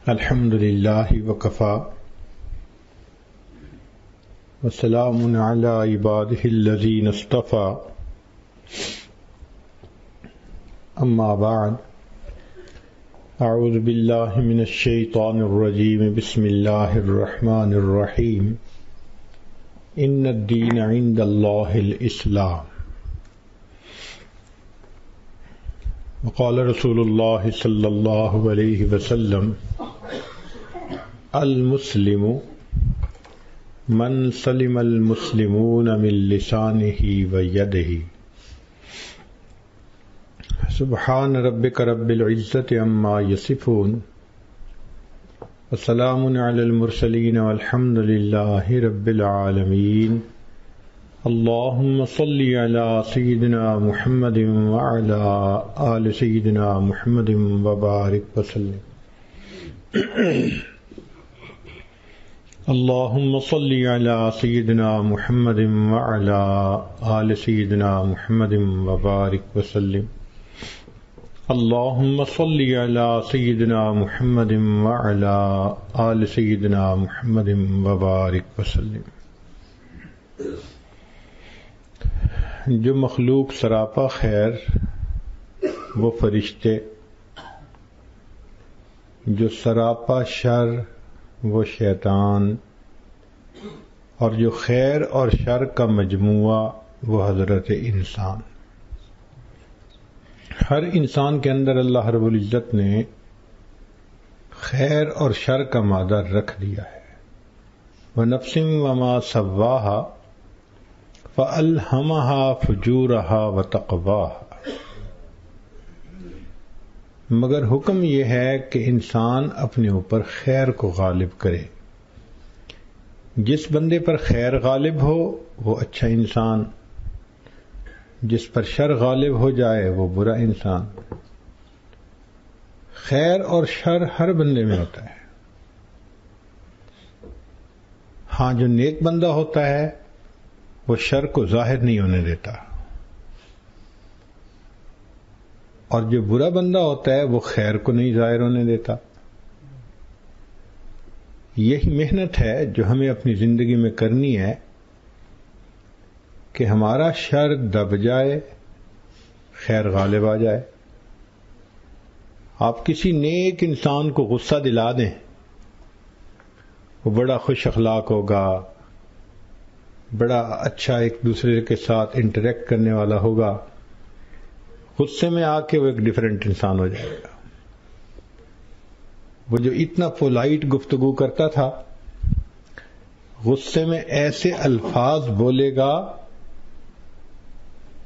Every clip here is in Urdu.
الحمد للہ وکفا وسلام علی عبادہ الذین اصطفی اما بعد اعوذ باللہ من الشیطان الرجیم بسم اللہ الرحمن الرحیم ان الدین عند اللہ الاسلام وقال رسول اللہ صلی اللہ علیہ وسلم المسلم من سلم المسلمون من لسانه ويده سبحان ربك رب العزة عما يصفون وسلام على المرسلين والحمد لله رب العالمين اللهم صل على سيدنا محمد وعلى آل سيدنا محمد وبارك وسلم اللهم صل على سيدنا محمد وعلى آل سيدنا محمد وبارك وسلم اللهم صل على سيدنا محمد وعلى آل سيدنا محمد وبارك وسلم. جو مخلوق سراپا خیر وہ فرشتے، جو سراپا شر وہ شیطان، اور جو خیر اور شر کا مجموعہ وہ حضرت انسان. ہر انسان کے اندر اللہ رب العزت نے خیر اور شر کا مادہ رکھ دیا ہے. وَنَفْسٍ وَمَا سَوَّاهَا فَأَلْهَمَهَا فُجُورَهَا وَتَقْوَاهَا. مگر حکم یہ ہے کہ انسان اپنے اوپر خیر کو غالب کرے. جس بندے پر خیر غالب ہو وہ اچھا انسان، جس پر شر غالب ہو جائے وہ برا انسان. خیر اور شر ہر بندے میں ہوتا ہے. ہاں جو نیک بندہ ہوتا ہے وہ شر کو ظاہر نہیں ہونے دیتا، اور جو برا بندہ ہوتا ہے وہ خیر کو نہیں ظاہر ہونے دیتا. یہی محنت ہے جو ہمیں اپنی زندگی میں کرنی ہے کہ ہمارا شر دب جائے، خیر غالب آ جائے. آپ کسی نیک انسان کو غصہ دلا دیں، وہ بڑا خوش اخلاق ہوگا، بڑا اچھا ایک دوسرے کے ساتھ انٹریکٹ کرنے والا ہوگا. غصے میں آ کے وہ ایک ڈیفرنٹ انسان ہو جائے گا. وہ جو اتنا پولائٹ گفتگو کرتا تھا غصے میں ایسے الفاظ بولے گا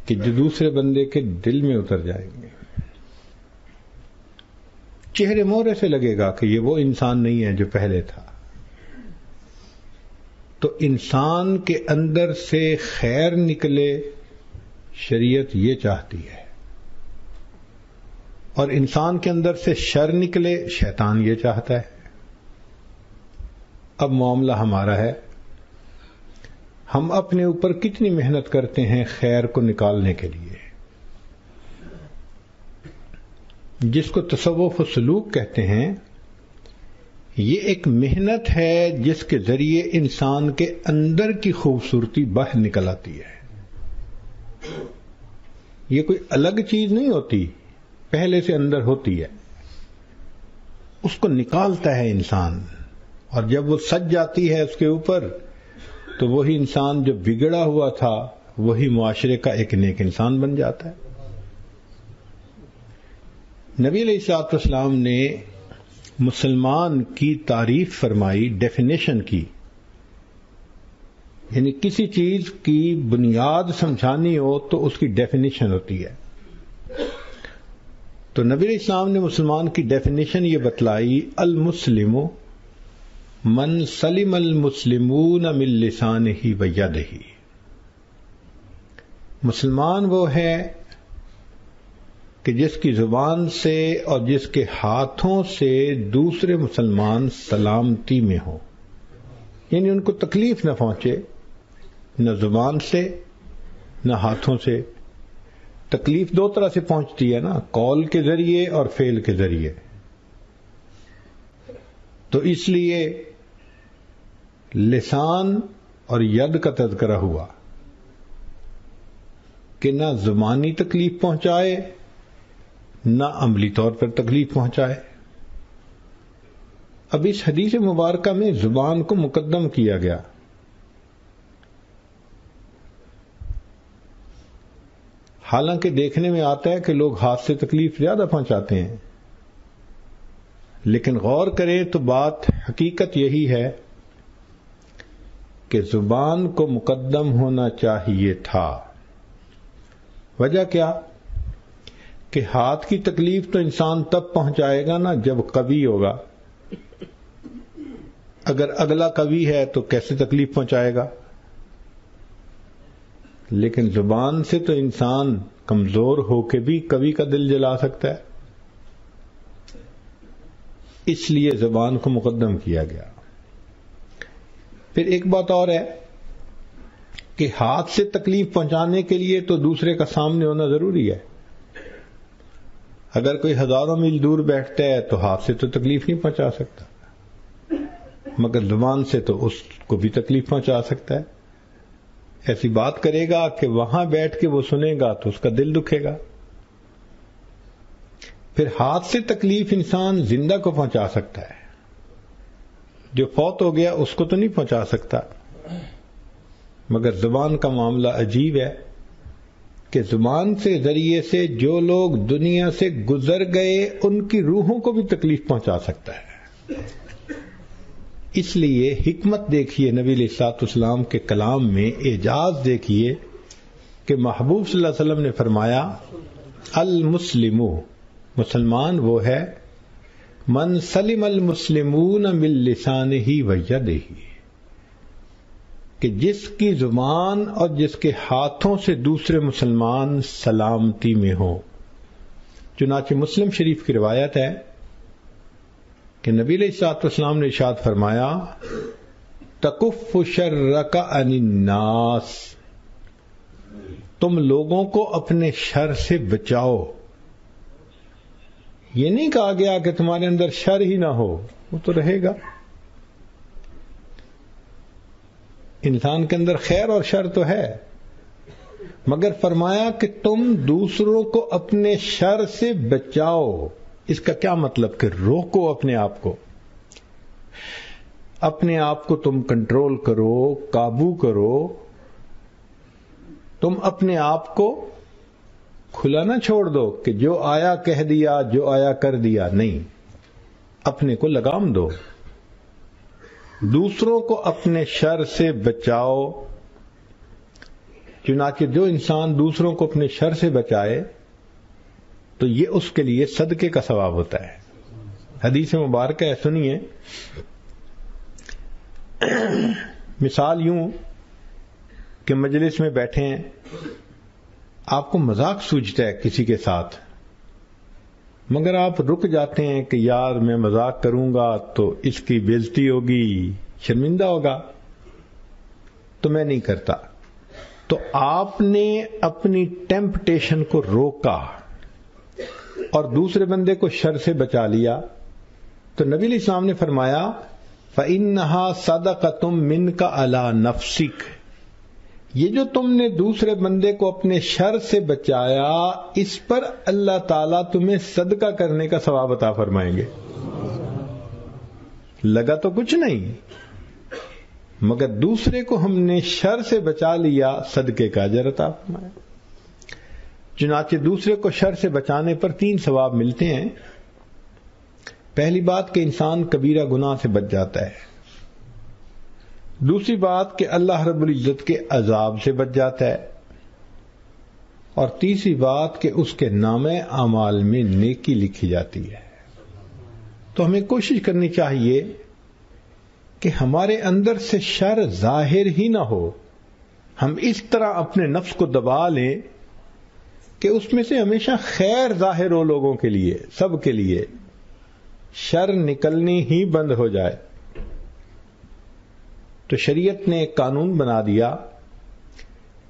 کہ جو دوسرے بندے کے دل میں اتر جائیں گے. چہرے مہرے سے لگے گا کہ یہ وہ انسان نہیں ہے جو پہلے تھا. تو انسان کے اندر سے خیر نکلے شریعت یہ چاہتی ہے، اور انسان کے اندر سے شر نکلے شیطان یہ چاہتا ہے. اب معاملہ ہمارا ہے، ہم اپنے اوپر کتنی محنت کرتے ہیں خیر کو نکالنے کے لیے. جس کو تصوف و سلوک کہتے ہیں، یہ ایک محنت ہے جس کے ذریعے انسان کے اندر کی خوبصورتی باہر نکل آتی ہے. یہ کوئی الگ چیز نہیں ہوتی، پہلے سے اندر ہوتی ہے. اس کو نکالتا ہے انسان، اور جب وہ سج جاتی ہے اس کے اوپر تو وہی انسان جو بگڑا ہوا تھا وہی معاشرے کا ایک نیک انسان بن جاتا ہے. نبی علیہ الصلوۃ والسلام نے مسلمان کی تعریف فرمائی، ڈیفینیشن کی. یعنی کسی چیز کی بنیاد سمجھانی ہو تو اس کی ڈیفینیشن ہوتی ہے. تو نبی علیہ السلام نے مسلمان کی ڈیفینیشن یہ بتلائی، المسلم من سلم المسلمون من لسانہ ویدہ. مسلمان وہ ہے کہ جس کی زبان سے اور جس کے ہاتھوں سے دوسرے مسلمان سلامتی میں ہوں. یعنی ان کو تکلیف نہ پہنچے، نہ زبان سے نہ ہاتھوں سے. تکلیف دو طرح سے پہنچتی ہے نا، قول کے ذریعے اور فعل کے ذریعے. تو اس لیے لسان اور ید کا تذکرہ ہوا کہ نہ زبانی تکلیف پہنچائے نہ عملی طور پر تکلیف پہنچائے. اب اس حدیث مبارکہ میں زبان کو مقدم کیا گیا. حالانکہ دیکھنے میں آتا ہے کہ لوگ ہاتھ سے تکلیف زیادہ پہنچاتے ہیں، لیکن غور کریں تو بات حقیقت یہی ہے کہ زبان کو مقدم ہونا چاہیے تھا. وجہ کیا؟ کہ ہاتھ کی تکلیف تو انسان تب پہنچائے گا نا جب قوی ہوگا. اگر اگلا قوی ہے تو کیسے تکلیف پہنچائے گا؟ لیکن زبان سے تو انسان کمزور ہو کے بھی قوی کا دل جلا سکتا ہے. اس لیے زبان کو مقدم کیا گیا. پھر ایک بات اور ہے کہ ہاتھ سے تکلیف پہنچانے کے لیے تو دوسرے کا سامنے ہونا ضروری ہے. اگر کوئی ہزاروں میل دور بیٹھتا ہے تو ہاتھ سے تو تکلیف نہیں پہنچا سکتا، مگر زبان سے تو اس کو بھی تکلیف پہنچا سکتا ہے. ایسی بات کرے گا کہ وہاں بیٹھ کے وہ سنے گا تو اس کا دل دکھے گا. پھر ہاتھ سے تکلیف انسان زندہ کو پہنچا سکتا ہے، جو فوت ہو گیا اس کو تو نہیں پہنچا سکتا. مگر زبان کا معاملہ عجیب ہے کہ زبان سے ذریعے سے جو لوگ دنیا سے گزر گئے ان کی روحوں کو بھی تکلیف پہنچا سکتا ہے. اس لیے حکمت دیکھیے نبی علیہ الصلوۃ والسلام کے کلام میں، اعجاز دیکھیے کہ محبوب صلی اللہ علیہ وسلم نے فرمایا المسلم، مسلمان وہ ہے من سلم المسلمون من لسانہ و یدہ، کہ جس کی زبان اور جس کے ہاتھوں سے دوسرے مسلمان سلامتی میں ہو. چنانچہ مسلم شریف کی روایت ہے کہ نبی علیہ الصلوۃ والسلام نے ارشاد فرمایا تکف شرک عن الناس، تم لوگوں کو اپنے شر سے بچاؤ. یہ نہیں کہا گیا کہ تمہارے اندر شر ہی نہ ہو، وہ تو رہے گا. انسان کے اندر خیر اور شر تو ہے، مگر فرمایا کہ تم دوسروں کو اپنے شر سے بچاؤ. اس کا کیا مطلب؟ کہ روکو اپنے آپ کو، اپنے آپ کو تم کنٹرول کرو، قابو کرو. تم اپنے آپ کو کھلا نہ چھوڑ دو کہ جو آیا کہہ دیا، جو آیا کر دیا. نہیں، اپنے کو لگام دو، دوسروں کو اپنے شر سے بچاؤ. چنانچہ جو انسان دوسروں کو اپنے شر سے بچائے تو یہ اس کے لیے صدقے کا ثواب ہوتا ہے. حدیث مبارکہ ہے، سنیے. مثال یوں کہ مجلس میں بیٹھے ہیں، آپ کو مذاق سوجتا ہے کسی کے ساتھ، مگر آپ رک جاتے ہیں کہ یار میں مذاق کروں گا تو اس کی بےزتی ہوگی، شرمندہ ہوگا، تو میں نہیں کرتا. تو آپ نے اپنی ٹیمپٹیشن کو روکا اور دوسرے بندے کو شر سے بچا لیا. تو نبی علیہ السلام نے فرمایا فَإِنَّهَا صَدَقَةٌ مِّنْكَ عَلَى نَفْسِكَ، یہ جو تم نے دوسرے بندے کو اپنے شر سے بچایا، اس پر اللہ تعالیٰ تمہیں صدقہ کرنے کا ثواب عطا فرمائیں گے. لگا تو کچھ نہیں، مگر دوسرے کو ہم نے شر سے بچا لیا، صدقے کا اجر عطا فرمایا. چنانچہ دوسرے کو شر سے بچانے پر 3 ثواب ملتے ہیں. پہلی بات کہ انسان کبیرہ گناہ سے بچ جاتا ہے. دوسری بات کہ اللہ رب العزت کے عذاب سے بچ جاتا ہے. اور تیسری بات کہ اس کے نامہ اعمال میں نیکی لکھی جاتی ہے. تو ہمیں کوشش کرنی چاہیے کہ ہمارے اندر سے شر ظاہر ہی نہ ہو. ہم اس طرح اپنے نفس کو دبا لیں کہ اس میں سے ہمیشہ خیر ظاہر ہو لوگوں کے لیے، سب کے لیے، شر نکلنی ہی بند ہو جائے. تو شریعت نے ایک قانون بنا دیا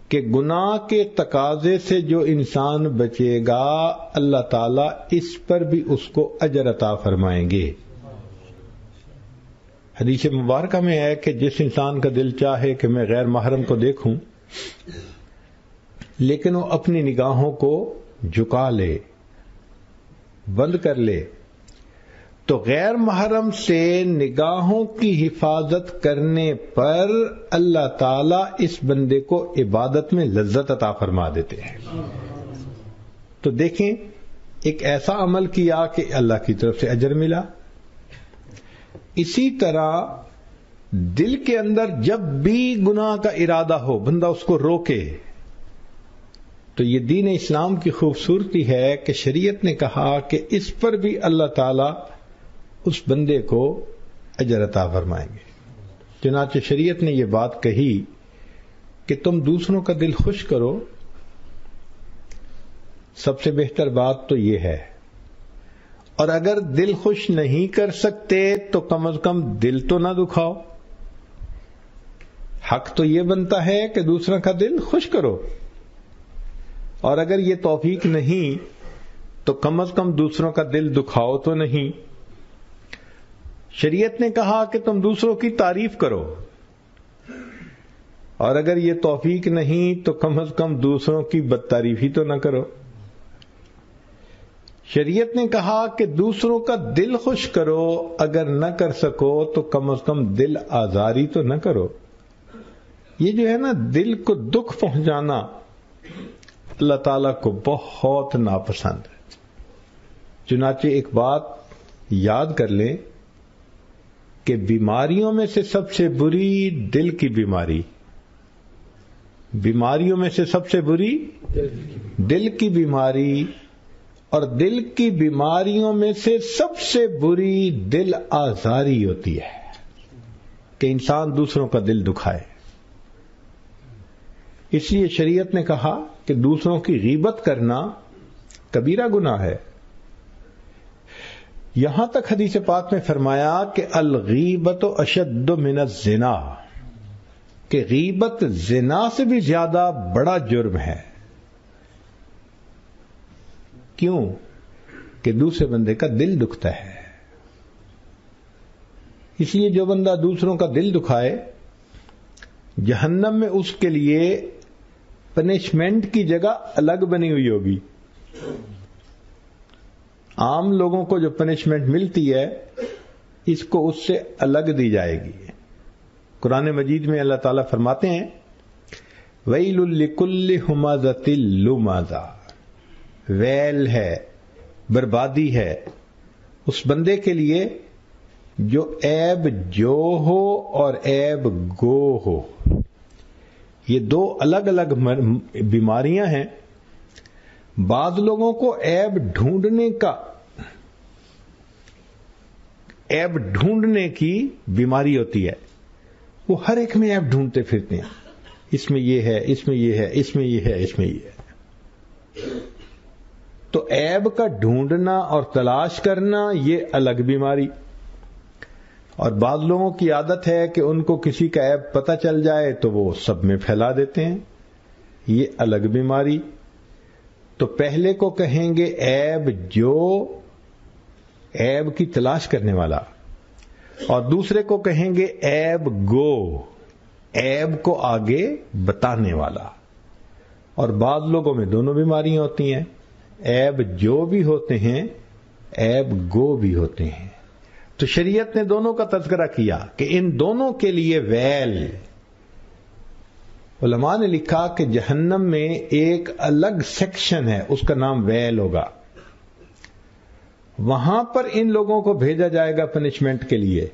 کہ گناہ کے تقاضے سے جو انسان بچے گا اللہ تعالیٰ اس پر بھی اس کو اجر عطا فرمائیں گے. حدیث مبارکہ میں ہے کہ جس انسان کا دل چاہے کہ میں غیر محرم کو دیکھوں لیکن وہ اپنی نگاہوں کو جھکا لے، بند کر لے، تو غیر محرم سے نگاہوں کی حفاظت کرنے پر اللہ تعالی اس بندے کو عبادت میں لذت عطا فرما دیتے ہیں۔ تو دیکھیں، ایک ایسا عمل کیا کہ اللہ کی طرف سے اجر ملا۔ اسی طرح دل کے اندر جب بھی گناہ کا ارادہ ہو بندہ اس کو روکے، تو یہ دین اسلام کی خوبصورتی ہے کہ شریعت نے کہا کہ اس پر بھی اللہ تعالی اس بندے کو اجر عطا فرمائیں گے۔ چنانچہ شریعت نے یہ بات کہی کہ تم دوسروں کا دل خوش کرو، سب سے بہتر بات تو یہ ہے، اور اگر دل خوش نہیں کر سکتے تو کم از کم دل تو نہ دکھاؤ۔ حق تو یہ بنتا ہے کہ دوسروں کا دل خوش کرو، اور اگر یہ توفیق نہیں تو کم از کم دوسروں کا دل دکھاؤ تو نہیں۔ شریعت نے کہا کہ تم دوسروں کی تعریف کرو، اور اگر یہ توفیق نہیں تو کم از کم دوسروں کی بدتعریفی تو نہ کرو۔ شریعت نے کہا کہ دوسروں کا دل خوش کرو، اگر نہ کر سکو تو کم از کم دل آزاری تو نہ کرو۔ یہ جو ہے نا دل کو دکھ پہنچانا اللہ تعالیٰ کو بہت ناپسند ہے۔ چنانچہ ایک بات یاد کر لیں کہ بیماریوں میں سے سب سے بری دل کی بیماری، بیماریوں میں سے سب سے بری دل کی بیماری، اور دل کی بیماریوں میں سے سب سے بری دل آزاری ہوتی ہے کہ انسان دوسروں کا دل دکھائے۔ اس لیے شریعت نے کہا کہ دوسروں کی غیبت کرنا کبیرہ گناہ ہے۔ یہاں تک حدیث پاک میں فرمایا کہ الغیبت اشد من الزنا، کہ غیبت زنا سے بھی زیادہ بڑا جرم ہے۔ کیوں؟ کہ دوسرے بندے کا دل دکھتا ہے۔ اس لیے جو بندہ دوسروں کا دل دکھائے، جہنم میں اس کے لیے پنشمنٹ کی جگہ الگ بنی ہوئی ہوگی۔ عام لوگوں کو جو پنشمنٹ ملتی ہے اس کو اس سے الگ دی جائے گی۔ قرآن مجید میں اللہ تعالیٰ فرماتے ہیں وَيْلٌ لِكُلِّ ہُمَزَةٍ لُمَزَةٍ، ویل ہے، بربادی ہے اس بندے کے لیے جو عیب جو ہو اور عیب گو ہو۔ یہ دو الگ الگ بیماریاں ہیں۔ بعض لوگوں کو عیب ڈھونڈنے کی بیماری ہوتی ہے، وہ ہر ایک میں عیب ڈھونڈتے پھرتے ہیں، اس میں یہ ہے، اس میں یہ ہے، اس میں یہ ہے، اس میں یہ ہے۔ تو عیب کا ڈھونڈنا اور تلاش کرنا یہ الگ بیماری۔ اور بعض لوگوں کی عادت ہے کہ ان کو کسی کا عیب پتہ چل جائے تو وہ سب میں پھیلا دیتے ہیں، یہ الگ بیماری۔ تو پہلے کو کہیں گے عیب جو، عیب کی تلاش کرنے والا، اور دوسرے کو کہیں گے عیب گو، عیب کو آگے بتانے والا۔ اور بعض لوگوں میں دونوں بیماریاں ہوتی ہیں، عیب جو بھی ہوتے ہیں، عیب گو بھی ہوتے ہیں۔ تو شریعت نے دونوں کا تذکرہ کیا کہ ان دونوں کے لیے ویل۔ علماء نے لکھا کہ جہنم میں ایک الگ سیکشن ہے، اس کا نام ویل ہوگا۔ وہاں پر ان لوگوں کو بھیجا جائے گا پنشمنٹ کے لیے،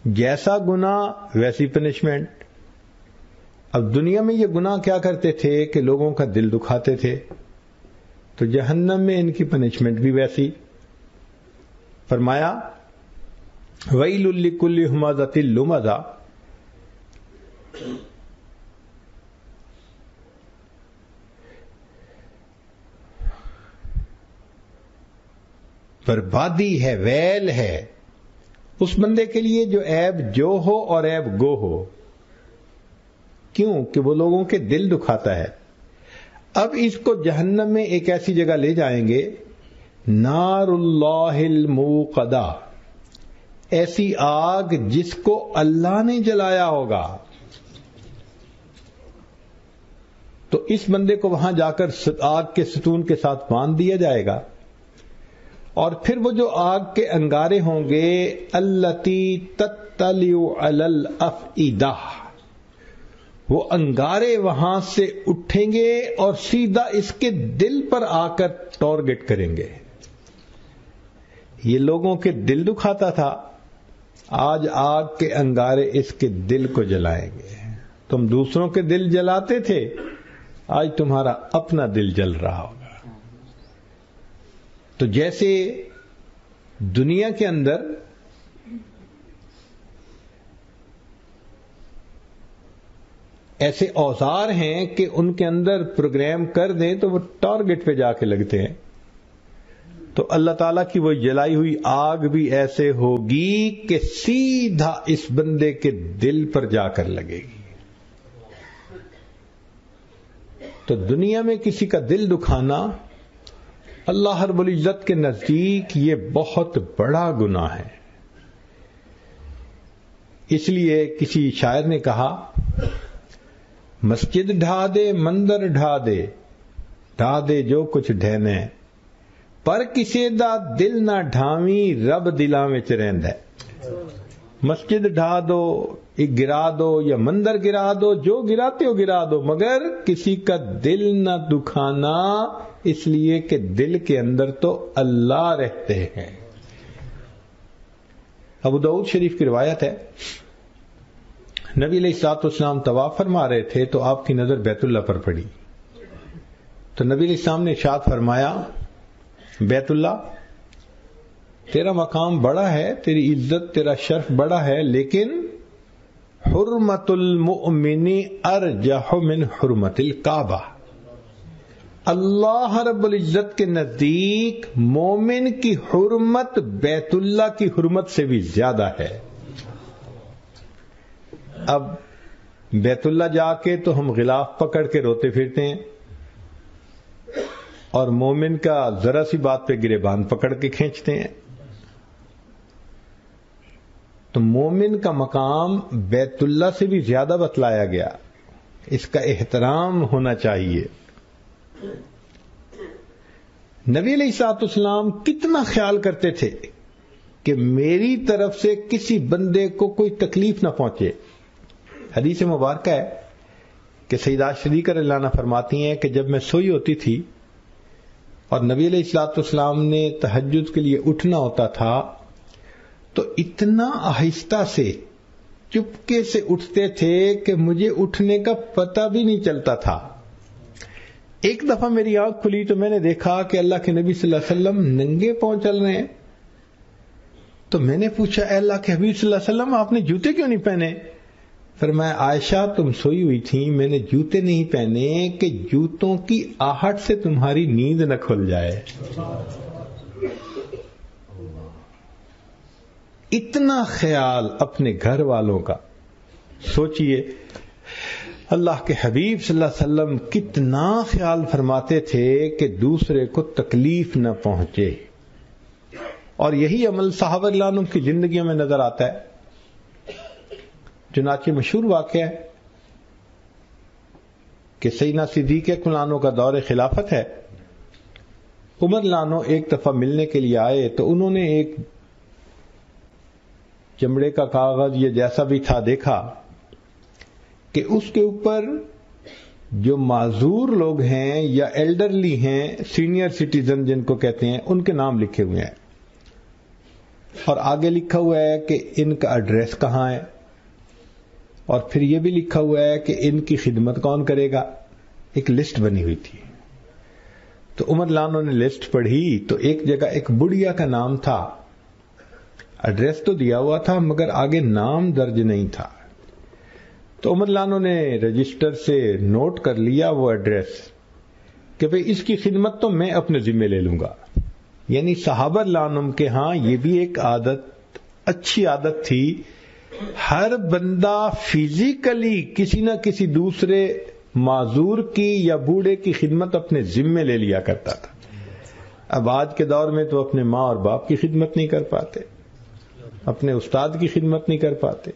جیسا گناہ ویسی پنشمنٹ۔ اب دنیا میں یہ گناہ کیا کرتے تھے کہ لوگوں کا دل دکھاتے تھے، تو جہنم میں ان کی پنشمنٹ بھی ویسی۔ فرمایا وَيْلٌ لِكُلِّ ہُمَزَةٍ لُمَزَةٍ، بربادی ہے، ویل ہے اس بندے کے لیے جو عیب جو ہو اور عیب گو ہو۔ کیوں؟ کہ وہ لوگوں کے دل دکھاتا ہے۔ اب اس کو جہنم میں ایک ایسی جگہ لے جائیں گے، نار اللہ الموقدہ، ایسی آگ جس کو اللہ نے جلایا ہوگا، تو اس بندے کو وہاں جا کر آگ کے ستون کے ساتھ باندھ دیا جائے گا، اور پھر وہ جو آگ کے انگارے ہوں گے التی تطلع علی الافئدہ، وہ انگارے وہاں سے اٹھیں گے اور سیدھا اس کے دل پر آ کر ٹارگٹ کریں گے۔ یہ لوگوں کے دل دکھاتا تھا، آج آگ کے انگارے اس کے دل کو جلائیں گے۔ تم دوسروں کے دل جلاتے تھے، آج تمہارا اپنا دل جل رہا ہوگا۔ تو جیسے دنیا کے اندر ایسے اوزار ہیں کہ ان کے اندر پروگرام کر دیں تو وہ ٹارگٹ پہ جا کے لگتے ہیں، تو اللہ تعالیٰ کی وہ جلائی ہوئی آگ بھی ایسے ہوگی کہ سیدھا اس بندے کے دل پر جا کر لگے گی۔ تو دنیا میں کسی کا دل دکھانا اللہ رب العزت کے نزدیک یہ بہت بڑا گناہ ہے۔ اس لیے کسی شاعر نے کہا، مسجد ڈھا دے مندر ڈھا دے جو کچھ ڈھینے، پر کسے دا دل نہ ڈھاویں رب دلاں وچ رہندا ہے۔ مسجد ڈھا دو، گرا دو یا مندر گرا دو، جو گراتے ہو گرا دو، مگر کسی کا دل نہ دکھانا، اس لیے کہ دل کے اندر تو اللہ رہتے ہیں۔ ابو داؤد شریف کی روایت ہے، نبی علیہ الصلوۃ والسلام طواف فرما رہے تھے تو آپ کی نظر بیت اللہ پر پڑی، تو نبی علیہ السلام نے ارشاد فرمایا، بیت اللہ تیرا مقام بڑا ہے، تیری عزت تیرا شرف بڑا ہے، لیکن حرمت المؤمن ارجح من حرمت الکعبہ، اللہ رب العزت کے نزدیک مومن کی حرمت بیت اللہ کی حرمت سے بھی زیادہ ہے۔ اب بیت اللہ جا کے تو ہم غلاف پکڑ کے روتے پھرتے ہیں، اور مومن کا ذرا سی بات پہ گریبان پکڑ کے کھینچتے ہیں۔ تو مومن کا مقام بیت اللہ سے بھی زیادہ بتلایا گیا، اس کا احترام ہونا چاہیے۔ نبی علیہ الصلوۃ والسلام کتنا خیال کرتے تھے کہ میری طرف سے کسی بندے کو کوئی تکلیف نہ پہنچے۔ حدیث مبارکہ ہے کہ سیدہ صدیقہ رضی اللہ عنہا فرماتی ہیں کہ جب میں سوئی ہوتی تھی اور نبی علیہ الصلوۃ والسلام نے تہجد کے لیے اٹھنا ہوتا تھا تو اتنا آہستہ سے چپکے سے اٹھتے تھے کہ مجھے اٹھنے کا پتہ بھی نہیں چلتا تھا۔ ایک دفعہ میری آنکھ کھلی تو میں نے دیکھا کہ اللہ کے نبی صلی اللہ علیہ وسلم ننگے پاؤں چل رہے ہیں، تو میں نے پوچھا، اے اللہ کے حبیب صلی اللہ علیہ وسلم آپ نے جوتے کیوں نہیں پہنے؟ فرمایا، عائشہ تم سوئی ہوئی تھی، میں نے جوتے نہیں پہنے کہ جوتوں کی آہٹ سے تمہاری نیند نہ کھل جائے۔ اتنا خیال اپنے گھر والوں کا، سوچئے اللہ کے حبیب صلی اللہ علیہ وسلم کتنا خیال فرماتے تھے کہ دوسرے کو تکلیف نہ پہنچے، اور یہی عمل صحابہ رضی اللہ عنہم کی زندگیوں میں نظر آتا ہے۔ چنانچہ مشہور واقعہ ہے کہ سیدنا صدیق اکبر عنہ کا دور خلافت ہے، عمر لانو ایک دفعہ ملنے کے لیے آئے تو انہوں نے ایک چمڑے کا کاغذ یا جیسا بھی تھا دیکھا کہ اس کے اوپر جو معذور لوگ ہیں یا ایلڈرلی ہیں، سینئر سٹیزن جن کو کہتے ہیں، ان کے نام لکھے ہوئے ہیں، اور آگے لکھا ہوا ہے کہ ان کا ایڈریس کہاں ہے، اور پھر یہ بھی لکھا ہوا ہے کہ ان کی خدمت کون کرے گا۔ ایک لسٹ بنی ہوئی تھی، تو عمر لانو نے لسٹ پڑھی تو ایک جگہ ایک بڑھیا کا نام تھا، ایڈریس تو دیا ہوا تھا مگر آگے نام درج نہیں تھا، تو عمر لانو نے رجسٹر سے نوٹ کر لیا وہ ایڈریس کہ بھئی اس کی خدمت تو میں اپنے ذمہ لے لوں گا۔ یعنی صحابہ لانم کے ہاں یہ بھی ایک عادت، اچھی عادت تھی، ہر بندہ فزیکلی کسی نہ کسی دوسرے معذور کی یا بوڑھے کی خدمت اپنے ذمے لے لیا کرتا تھا۔ اب آج کے دور میں تو اپنے ماں اور باپ کی خدمت نہیں کر پاتے۔ اپنے استاد کی خدمت نہیں کر پاتے.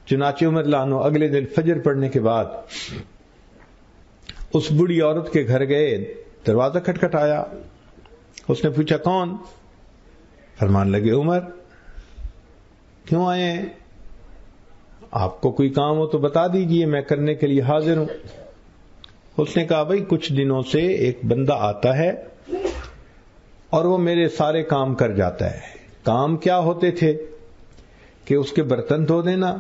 چنانچہ عمر رضی اللہ عنہ اگلے دن فجر پڑھنے کے بعد اس بڑی عورت کے گھر گئے. دروازہ کھٹکھٹایا. اس نے پوچھا کون؟ فرمان لگے عمر. کیوں آئے ہیں؟ آپ کو کوئی کام ہو تو بتا دیجئے، میں کرنے کے لیے حاضر ہوں. اس نے کہا بھائی کچھ دنوں سے ایک بندہ آتا ہے اور وہ میرے سارے کام کر جاتا ہے. کام کیا ہوتے تھے کہ اس کے برتن دھو دینا،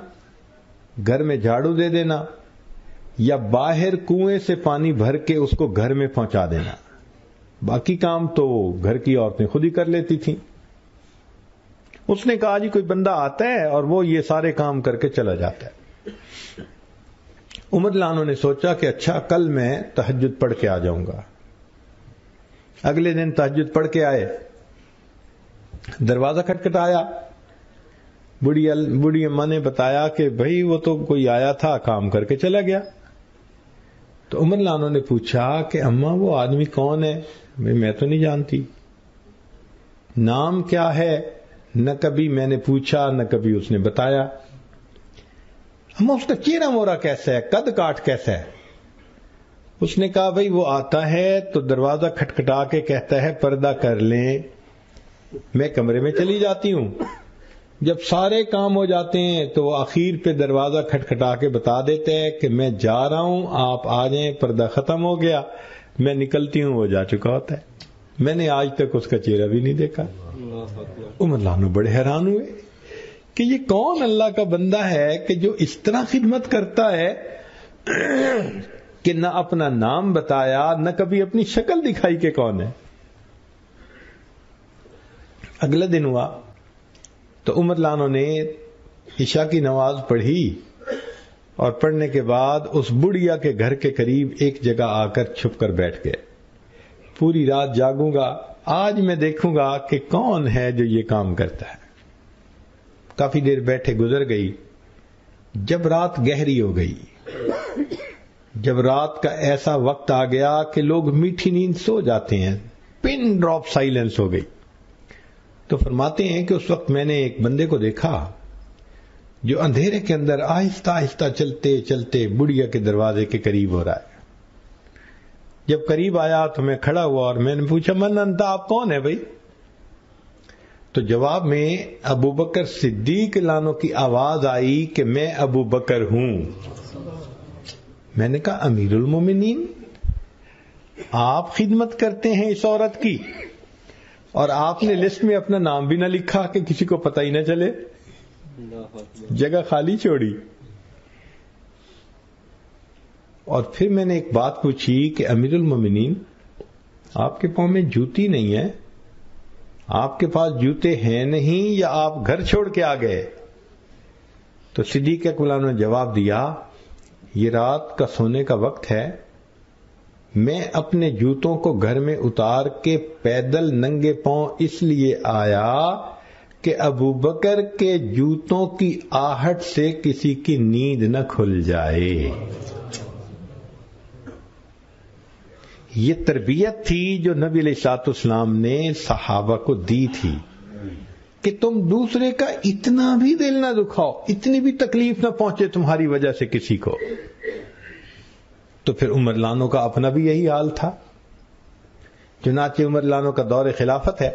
گھر میں جھاڑو دے دینا، یا باہر کنویں سے پانی بھر کے اس کو گھر میں پہنچا دینا. باقی کام تو گھر کی عورتیں خود ہی کر لیتی تھیں. اس نے کہا جی کوئی بندہ آتا ہے اور وہ یہ سارے کام کر کے چلا جاتا ہے. عمر رضی اللہ عنہ نے سوچا کہ اچھا کل میں تہجد پڑھ کے آ جاؤں گا. اگلے دن تہجد پڑھ کے آئے. دروازہ کھٹکھٹایا. بڑی اماں نے بتایا کہ بھائی وہ تو کوئی آیا تھا کام کر کے چلا گیا. تو عمر رضی اللہ عنہ نے پوچھا کہ اماں وہ آدمی کون ہے؟ میں تو نہیں جانتی. نام کیا ہے؟ نہ کبھی میں نے پوچھا نہ کبھی اس نے بتایا. اماں اس کا چہرہ مورا کیسا ہے، قد کاٹ کیسا ہے؟ اس نے کہا بھائی وہ آتا ہے تو دروازہ کھٹکھٹا کے کہتا ہے پردہ کر لیں. میں کمرے میں چلی جاتی ہوں. جب سارے کام ہو جاتے ہیں تو وہ آخر پہ دروازہ کھٹکھٹا کے بتا دیتے ہیں کہ میں جا رہا ہوں، آپ آ جائیں، پردہ ختم ہو گیا. میں نکلتی ہوں، وہ جا چکا ہوتا ہے. میں نے آج تک اس کا چہرہ بھی نہیں دیکھا. عمر رضی اللہ عنہ بڑے حیران ہوئے کہ یہ کون اللہ کا بندہ ہے کہ جو اس طرح خدمت کرتا ہے کہ نہ اپنا نام بتایا نہ کبھی اپنی شکل دکھائی کہ کون ہے. اگلا دن ہوا تو عمر رضی اللہ عنہ نے عشاء کی نماز پڑھی اور پڑھنے کے بعد اس بڑھیا کے گھر کے قریب ایک جگہ آ کر چھپ کر بیٹھ گئے. پوری رات جاگوں گا، آج میں دیکھوں گا کہ کون ہے جو یہ کام کرتا ہے. کافی دیر بیٹھے گزر گئی. جب رات گہری ہو گئی، جب رات کا ایسا وقت آ گیا کہ لوگ میٹھی نیند سو جاتے ہیں، پن ڈراپ سائلنس ہو گئی، تو فرماتے ہیں کہ اس وقت میں نے ایک بندے کو دیکھا جو اندھیرے کے اندر آہستہ آہستہ چلتے چلتے بڑھیا کے دروازے کے قریب ہو رہا ہے. جب قریب آیا تو میں کھڑا ہوا اور میں نے پوچھا من انت، آپ کون ہے بھائی؟ تو جواب میں ابو بکر صدیق لانو کی آواز آئی کہ میں ابو بکر ہوں. میں نے کہا امیر المومنین، آپ خدمت کرتے ہیں اس عورت کی اور آپ نے لسٹ میں اپنا نام بھی نہ لکھا کہ کسی کو پتہ ہی نہ چلے، جگہ خالی چھوڑی. اور پھر میں نے ایک بات پوچھی کہ امیر المومنین آپ کے پاؤں میں جوتی نہیں ہے، آپ کے پاس جوتے ہیں نہیں یا آپ گھر چھوڑ کے آ گئے؟ تو صدیق اکبر نے جواب دیا یہ رات کا سونے کا وقت ہے، میں اپنے جوتوں کو گھر میں اتار کے پیدل ننگے پاؤں اس لیے آیا کہ ابو بکر کے جوتوں کی آہٹ سے کسی کی نیند نہ کھل جائے. یہ تربیت تھی جو نبی علیہ الصلوۃ والسلام نے صحابہ کو دی تھی کہ تم دوسرے کا اتنا بھی دل نہ دکھاؤ، اتنی بھی تکلیف نہ پہنچے تمہاری وجہ سے کسی کو. تو پھر عمر رضی اللہ عنہ کا اپنا بھی یہی حال تھا. چنانچہ عمر رضی اللہ عنہ کا دور خلافت ہے.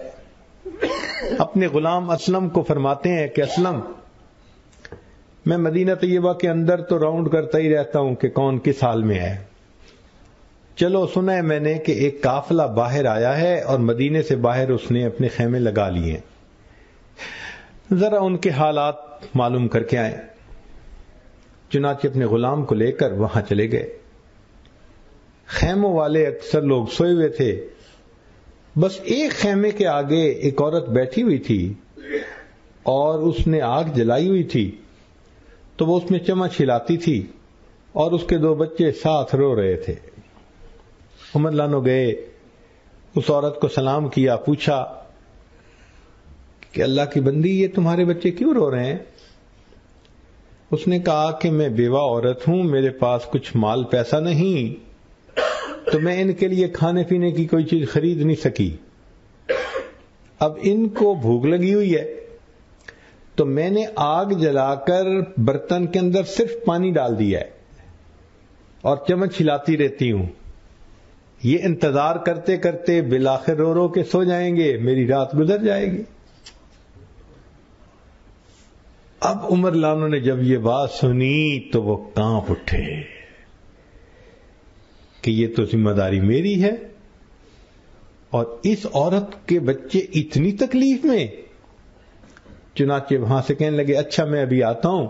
اپنے غلام اسلم کو فرماتے ہیں کہ اسلم، میں مدینہ طیبہ کے اندر تو راؤنڈ کرتا ہی رہتا ہوں کہ کون کس حال میں ہے. چلو سنا ہے میں نے کہ ایک قافلہ باہر آیا ہے اور مدینے سے باہر اس نے اپنے خیمے لگا لیے، ذرا ان کے حالات معلوم کر کے آئیں. چنانچہ اپنے غلام کو لے کر وہاں چلے گئے. خیموں والے اکثر لوگ سوئے ہوئے تھے، بس ایک خیمے کے آگے ایک عورت بیٹھی ہوئی تھی اور اس نے آگ جلائی ہوئی تھی، تو وہ اس میں چمچ ہلاتی تھی اور اس کے 2 بچے ساتھ رو رہے تھے. عمر رضی اللہ عنہ گئے، اس عورت کو سلام کیا، پوچھا کہ اللہ کی بندی یہ تمہارے بچے کیوں رو رہے ہیں؟ اس نے کہا کہ میں بیوہ عورت ہوں، میرے پاس کچھ مال پیسہ نہیں، تو میں ان کے لیے کھانے پینے کی کوئی چیز خرید نہیں سکی. اب ان کو بھوک لگی ہوئی ہے تو میں نے آگ جلا کر برتن کے اندر صرف پانی ڈال دیا ہے اور چمچ ہلاتی رہتی ہوں. یہ انتظار کرتے کرتے بالآخر رو رو کے سو جائیں گے, میری رات گزر جائے گی. اب عمر لانو نے جب یہ بات سنی تو وہ کانپ اٹھے کہ یہ تو ذمہ داری میری ہے, اور اس عورت کے بچے اتنی تکلیف میں. چنانچہ وہاں سے کہنے لگے اچھا میں ابھی آتا ہوں.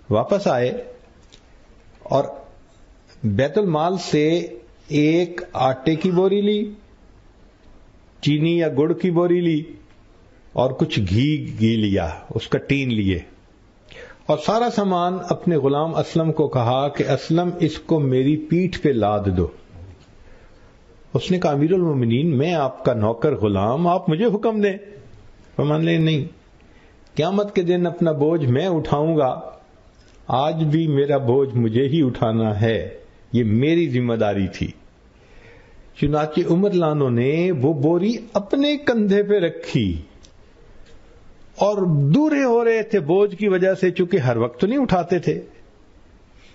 واپس آئے اور بیت المال سے ایک آٹے کی بوری لی, چینی یا گڑ کی بوری لی, اور کچھ گھی لیا, اس کا ٹین لیے, اور سارا سامان اپنے غلام اسلم کو کہا کہ اسلم اس کو میری پیٹھ پہ لاد دو. اس نے کہا امیر المومنین میں آپ کا نوکر غلام, آپ مجھے حکم دیں. فرمان لے نہیں, قیامت کے دن اپنا بوجھ میں اٹھاؤں گا, آج بھی میرا بوجھ مجھے ہی اٹھانا ہے, یہ میری ذمہ داری تھی. چنانچہ عمر لانو نے وہ بوری اپنے کندھے پہ رکھی, اور دورے ہو رہے تھے بوجھ کی وجہ سے, چونکہ ہر وقت تو نہیں اٹھاتے تھے,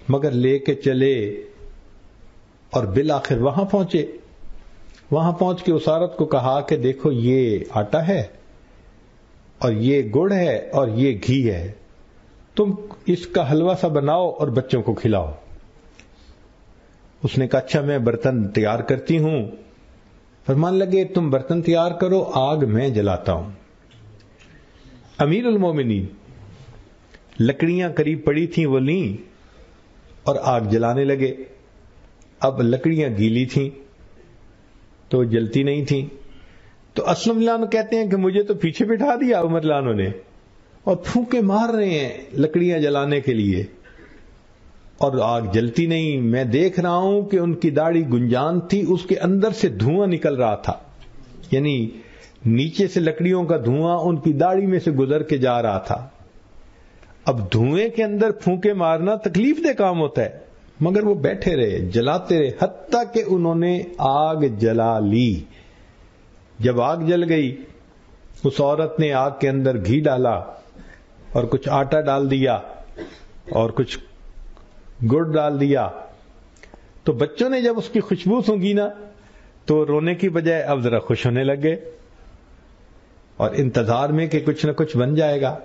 مگر لے کے چلے اور بالآخر وہاں پہنچے. وہاں پہنچ کے اس عورت کو کہا کہ دیکھو یہ آٹا ہے اور یہ گڑ ہے اور یہ گھی ہے, تم اس کا حلوہ سا بناؤ اور بچوں کو کھلاؤ. اس نے کہا اچھا میں برتن تیار کرتی ہوں. فرمان لگے تم برتن تیار کرو, آگ میں جلاتا ہوں. امیر المومنین لکڑیاں قریب پڑی تھیں, وہ لیں اور آگ جلانے لگے. اب لکڑیاں گیلی تھیں تو جلتی نہیں تھیں, تو اسلم لانو کہتے ہیں کہ مجھے تو پیچھے بٹھا دیا عمر لانو نے, اور پھونکے مار رہے ہیں لکڑیاں جلانے کے لیے, اور آگ جلتی نہیں. میں دیکھ رہا ہوں کہ ان کی داڑھی گنجان تھی, اس کے اندر سے دھواں نکل رہا تھا, یعنی نیچے سے لکڑیوں کا دھواں ان کی داڑھی میں سے گزر کے جا رہا تھا. اب دھوئیں کے اندر پھونکے مارنا تکلیف دہ کام ہوتا ہے, مگر وہ بیٹھے رہے, جلاتے رہے, حتیٰ کہ انہوں نے آگ جلا لی. جب آگ جل گئی, اس عورت نے آگ کے اندر گھی ڈالا اور کچھ آٹا ڈال دیا اور کچھ گڑ ڈال دیا. تو بچوں نے جب اس کی خوشبو سونگھی نا تو رونے کی بجائے اب ذرا خوش ہونے لگے, اور انتظار میں کہ کچھ نہ کچھ بن جائے گا.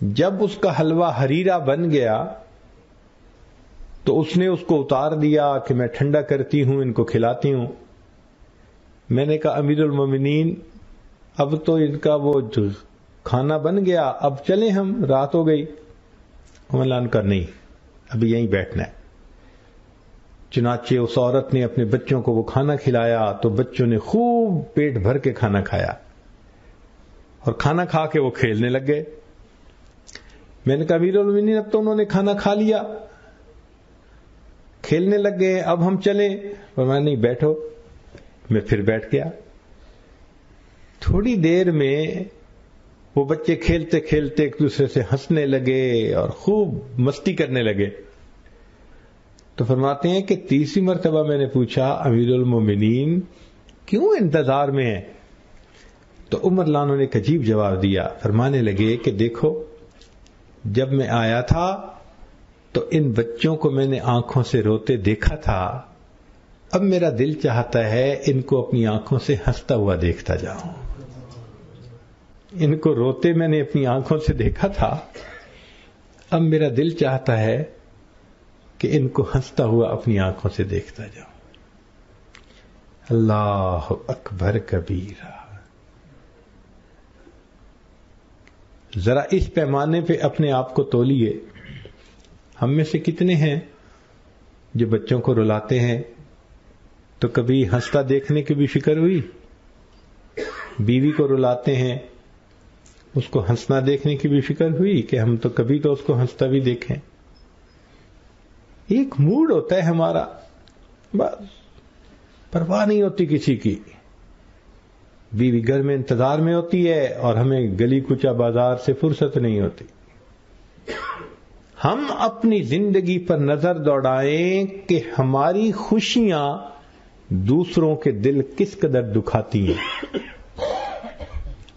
جب اس کا حلوہ حریرہ بن گیا تو اس نے اس کو اتار دیا کہ میں ٹھنڈا کرتی ہوں, ان کو کھلاتی ہوں. میں نے کہا امیر المومنین اب تو ان کا وہ کھانا بن گیا, اب چلیں ہم, رات ہو گئی. عمران کا نہیں, ابھی یہیں بیٹھنا ہے. چنانچہ اس عورت نے اپنے بچوں کو وہ کھانا کھلایا تو بچوں نے خوب پیٹ بھر کے کھانا کھایا, اور کھانا کھا کے وہ کھیلنے لگ گئے. میں نے کہا امیر المومنین اب تو انہوں نے کھانا کھا لیا, کھیلنے لگ گئے, اب ہم چلیں. فرمایا نہیں بیٹھو. میں پھر بیٹھ گیا. تھوڑی دیر میں وہ بچے کھیلتے کھیلتے ایک دوسرے سے ہنسنے لگے اور خوب مستی کرنے لگے. تو فرماتے ہیں کہ تیسری مرتبہ میں نے پوچھا امیر المومنین کیوں انتظار میں ہیں؟ تو عمر لانو نے ایک عجیب جواب دیا. فرمانے لگے کہ دیکھو جب میں آیا تھا تو ان بچوں کو میں نے آنکھوں سے روتے دیکھا تھا, اب میرا دل چاہتا ہے ان کو اپنی آنکھوں سے ہنستا ہوا دیکھتا جاؤں. ان کو روتے میں نے اپنی آنکھوں سے دیکھا تھا, اب میرا دل چاہتا ہے کہ ان کو ہنستا ہوا اپنی آنکھوں سے دیکھتا جاؤں. اللہ اکبر کبیرہ. ذرا اس پیمانے پہ اپنے آپ کو تولیے. ہم میں سے کتنے ہیں جو بچوں کو رلاتے ہیں تو کبھی ہنستا دیکھنے کی بھی فکر ہوئی؟ بیوی کو رلاتے ہیں, اس کو ہنسنا دیکھنے کی بھی فکر ہوئی کہ ہم تو کبھی تو اس کو ہنستا بھی دیکھیں. ایک موڈ ہوتا ہے ہمارا, بس پرواہ نہیں ہوتی کسی کی. بیوی گھر میں انتظار میں ہوتی ہے اور ہمیں گلی کوچا بازار سے فرصت نہیں ہوتی. ہم اپنی زندگی پر نظر دوڑائیں کہ ہماری خوشیاں دوسروں کے دل کس قدر دکھاتی ہیں.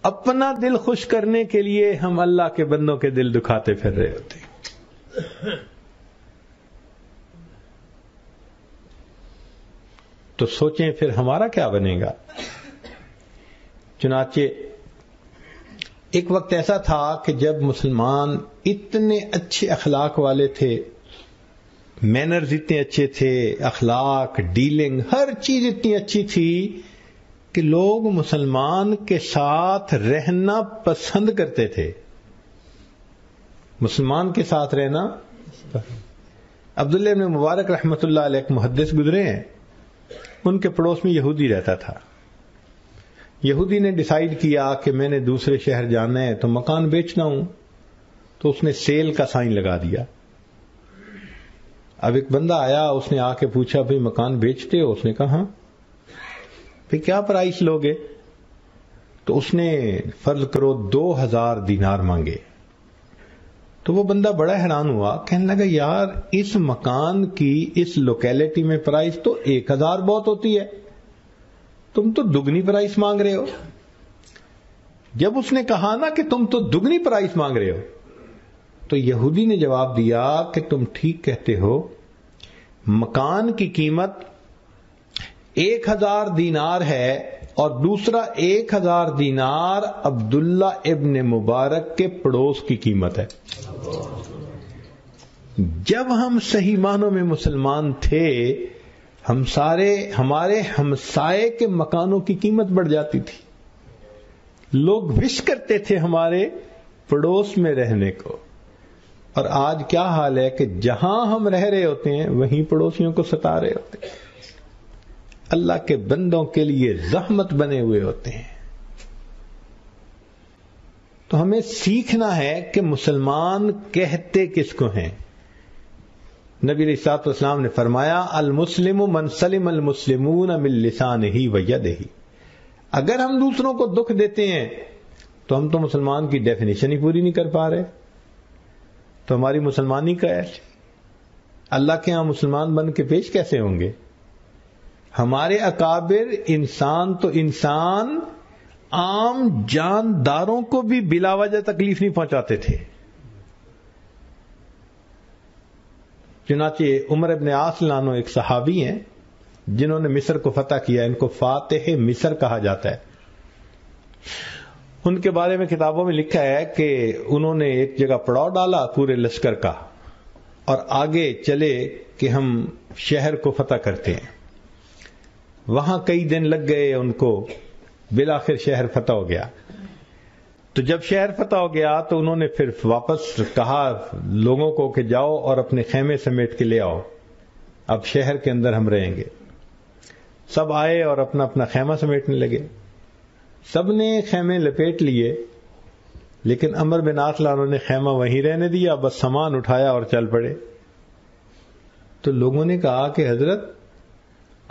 اپنا دل خوش کرنے کے لیے ہم اللہ کے بندوں کے دل دکھاتے پھر رہے ہوتے ہیں. تو سوچیں پھر ہمارا کیا بنے گا. چنانچہ ایک وقت ایسا تھا کہ جب مسلمان اتنے اچھے اخلاق والے تھے، مینرز اتنے اچھے تھے، اخلاق، ڈیلنگ، ہر چیز اتنی اچھی تھی کہ لوگ مسلمان کے ساتھ رہنا پسند کرتے تھے. مسلمان کے ساتھ رہنا. عبداللہ بن مبارک رحمۃ اللہ علیہ ایک محدث گزرے ہیں، ان کے پڑوس میں یہودی رہتا تھا. یہودی نے ڈیسائیڈ کیا کہ میں نے دوسرے شہر جانا ہے تو مکان بیچنا ہوں، تو اس نے سیل کا سائن لگا دیا. اب ایک بندہ آیا، اس نے آ کے پوچھا بھئی مکان بیچتے ہو؟ اس نے کہا ہاں. بھئی کیا پرائس لوگے؟ تو اس نے فرض کرو 2000 دینار مانگے. تو وہ بندہ بڑا حیران ہوا، کہنے لگا یار اس مکان کی اس لوکیلٹی میں پرائس تو 1000 بہت ہوتی ہے، تم تو دگنی پرائس مانگ رہے ہو. جب اس نے کہا نا کہ تم تو دگنی پرائس مانگ رہے ہو، تو یہودی نے جواب دیا کہ تم ٹھیک کہتے ہو، مکان کی قیمت 1000 دینار ہے اور دوسرا 1000 دینار عبداللہ ابن مبارک کے پڑوس کی قیمت ہے. جب ہم صحیح معنوں میں مسلمان تھے، ہم سارے ہمارے ہمسائے کے مکانوں کی قیمت بڑھ جاتی تھی. لوگ وش کرتے تھے ہمارے پڑوس میں رہنے کو. اور آج کیا حال ہے کہ جہاں ہم رہ رہے ہوتے ہیں وہیں پڑوسیوں کو ستا رہے ہوتے ہیں. اللہ کے بندوں کے لیے زحمت بنے ہوئے ہوتے ہیں. تو ہمیں سیکھنا ہے کہ مسلمان کہتے کس کو ہیں. نبی علیہ الصلوۃ والسلام نے فرمایا المسلم من سلم المسلمون من لسانہ ویدہ. اگر ہم دوسروں کو دکھ دیتے ہیں تو ہم تو مسلمان کی ڈیفینیشن ہی پوری نہیں کر پا رہے. تو ہماری مسلمانی کا ہے، اللہ کے ہاں مسلمان بن کے پیش کیسے ہوں گے؟ ہمارے اکابر انسان تو انسان عام جانداروں کو بھی بلا وجہ تکلیف نہیں پہنچاتے تھے. چنانچہ عمر ابن عاص لانو ایک صحابی ہیں جنہوں نے مصر کو فتح کیا، ان کو فاتح مصر کہا جاتا ہے. ان کے بارے میں کتابوں میں لکھا ہے کہ انہوں نے ایک جگہ پڑاؤ ڈالا پورے لشکر کا اور آگے چلے کہ ہم شہر کو فتح کرتے ہیں. وہاں کئی دن لگ گئے ان کو، بالآخر شہر فتح ہو گیا. تو جب شہر فتح ہو گیا تو انہوں نے پھر واپس کہا لوگوں کو کہ جاؤ اور اپنے خیمے سمیٹ کے لے آؤ، اب شہر کے اندر ہم رہیں گے. سب آئے اور اپنا اپنا خیمہ سمیٹنے لگے. سب نے خیمے لپیٹ لیے، لیکن عمر بن عاص انہوں نے خیمہ وہیں رہنے دیا، بس سامان اٹھایا اور چل پڑے. تو لوگوں نے کہا کہ حضرت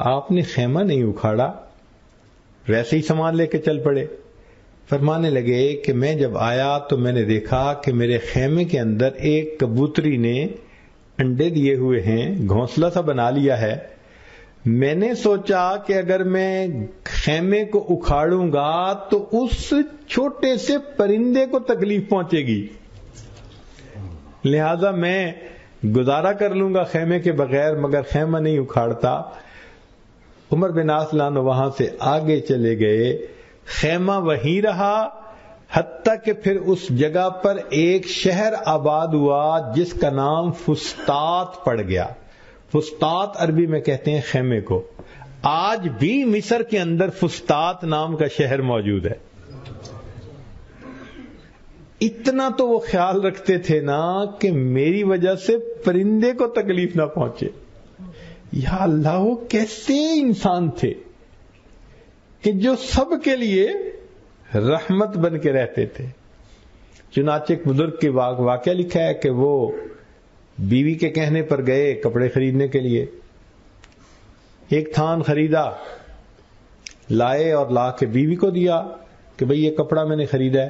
آپ نے خیمہ نہیں اکھاڑا، ویسے ہی سامان لے کے چل پڑے. فرمانے لگے کہ میں جب آیا تو میں نے دیکھا کہ میرے خیمے کے اندر ایک کبوتری نے انڈے دیے ہوئے ہیں، گھونسلہ سا بنا لیا ہے. میں نے سوچا کہ اگر میں خیمے کو اکھاڑوں گا تو اس چھوٹے سے پرندے کو تکلیف پہنچے گی، لہذا میں گزارا کر لوں گا خیمے کے بغیر، مگر خیمہ نہیں اکھاڑتا. عمر بن عاص لانو وہاں سے آگے چلے گئے، خیمہ وہیں رہا، حتیٰ کہ پھر اس جگہ پر ایک شہر آباد ہوا جس کا نام فسطاط پڑ گیا. فسطاط عربی میں کہتے ہیں خیمے کو. آج بھی مصر کے اندر فسطاط نام کا شہر موجود ہے. اتنا تو وہ خیال رکھتے تھے نا کہ میری وجہ سے پرندے کو تکلیف نہ پہنچے. یا اللہ، وہ کیسے انسان تھے کہ جو سب کے لیے رحمت بن کے رہتے تھے. چنانچہ ایک بزرگ کے واقعہ لکھا ہے کہ وہ بیوی کے کہنے پر گئے کپڑے خریدنے کے لیے. ایک تھان خریدا، لائے اور لا کے بیوی کو دیا کہ بھئی یہ کپڑا میں نے خریدا ہے.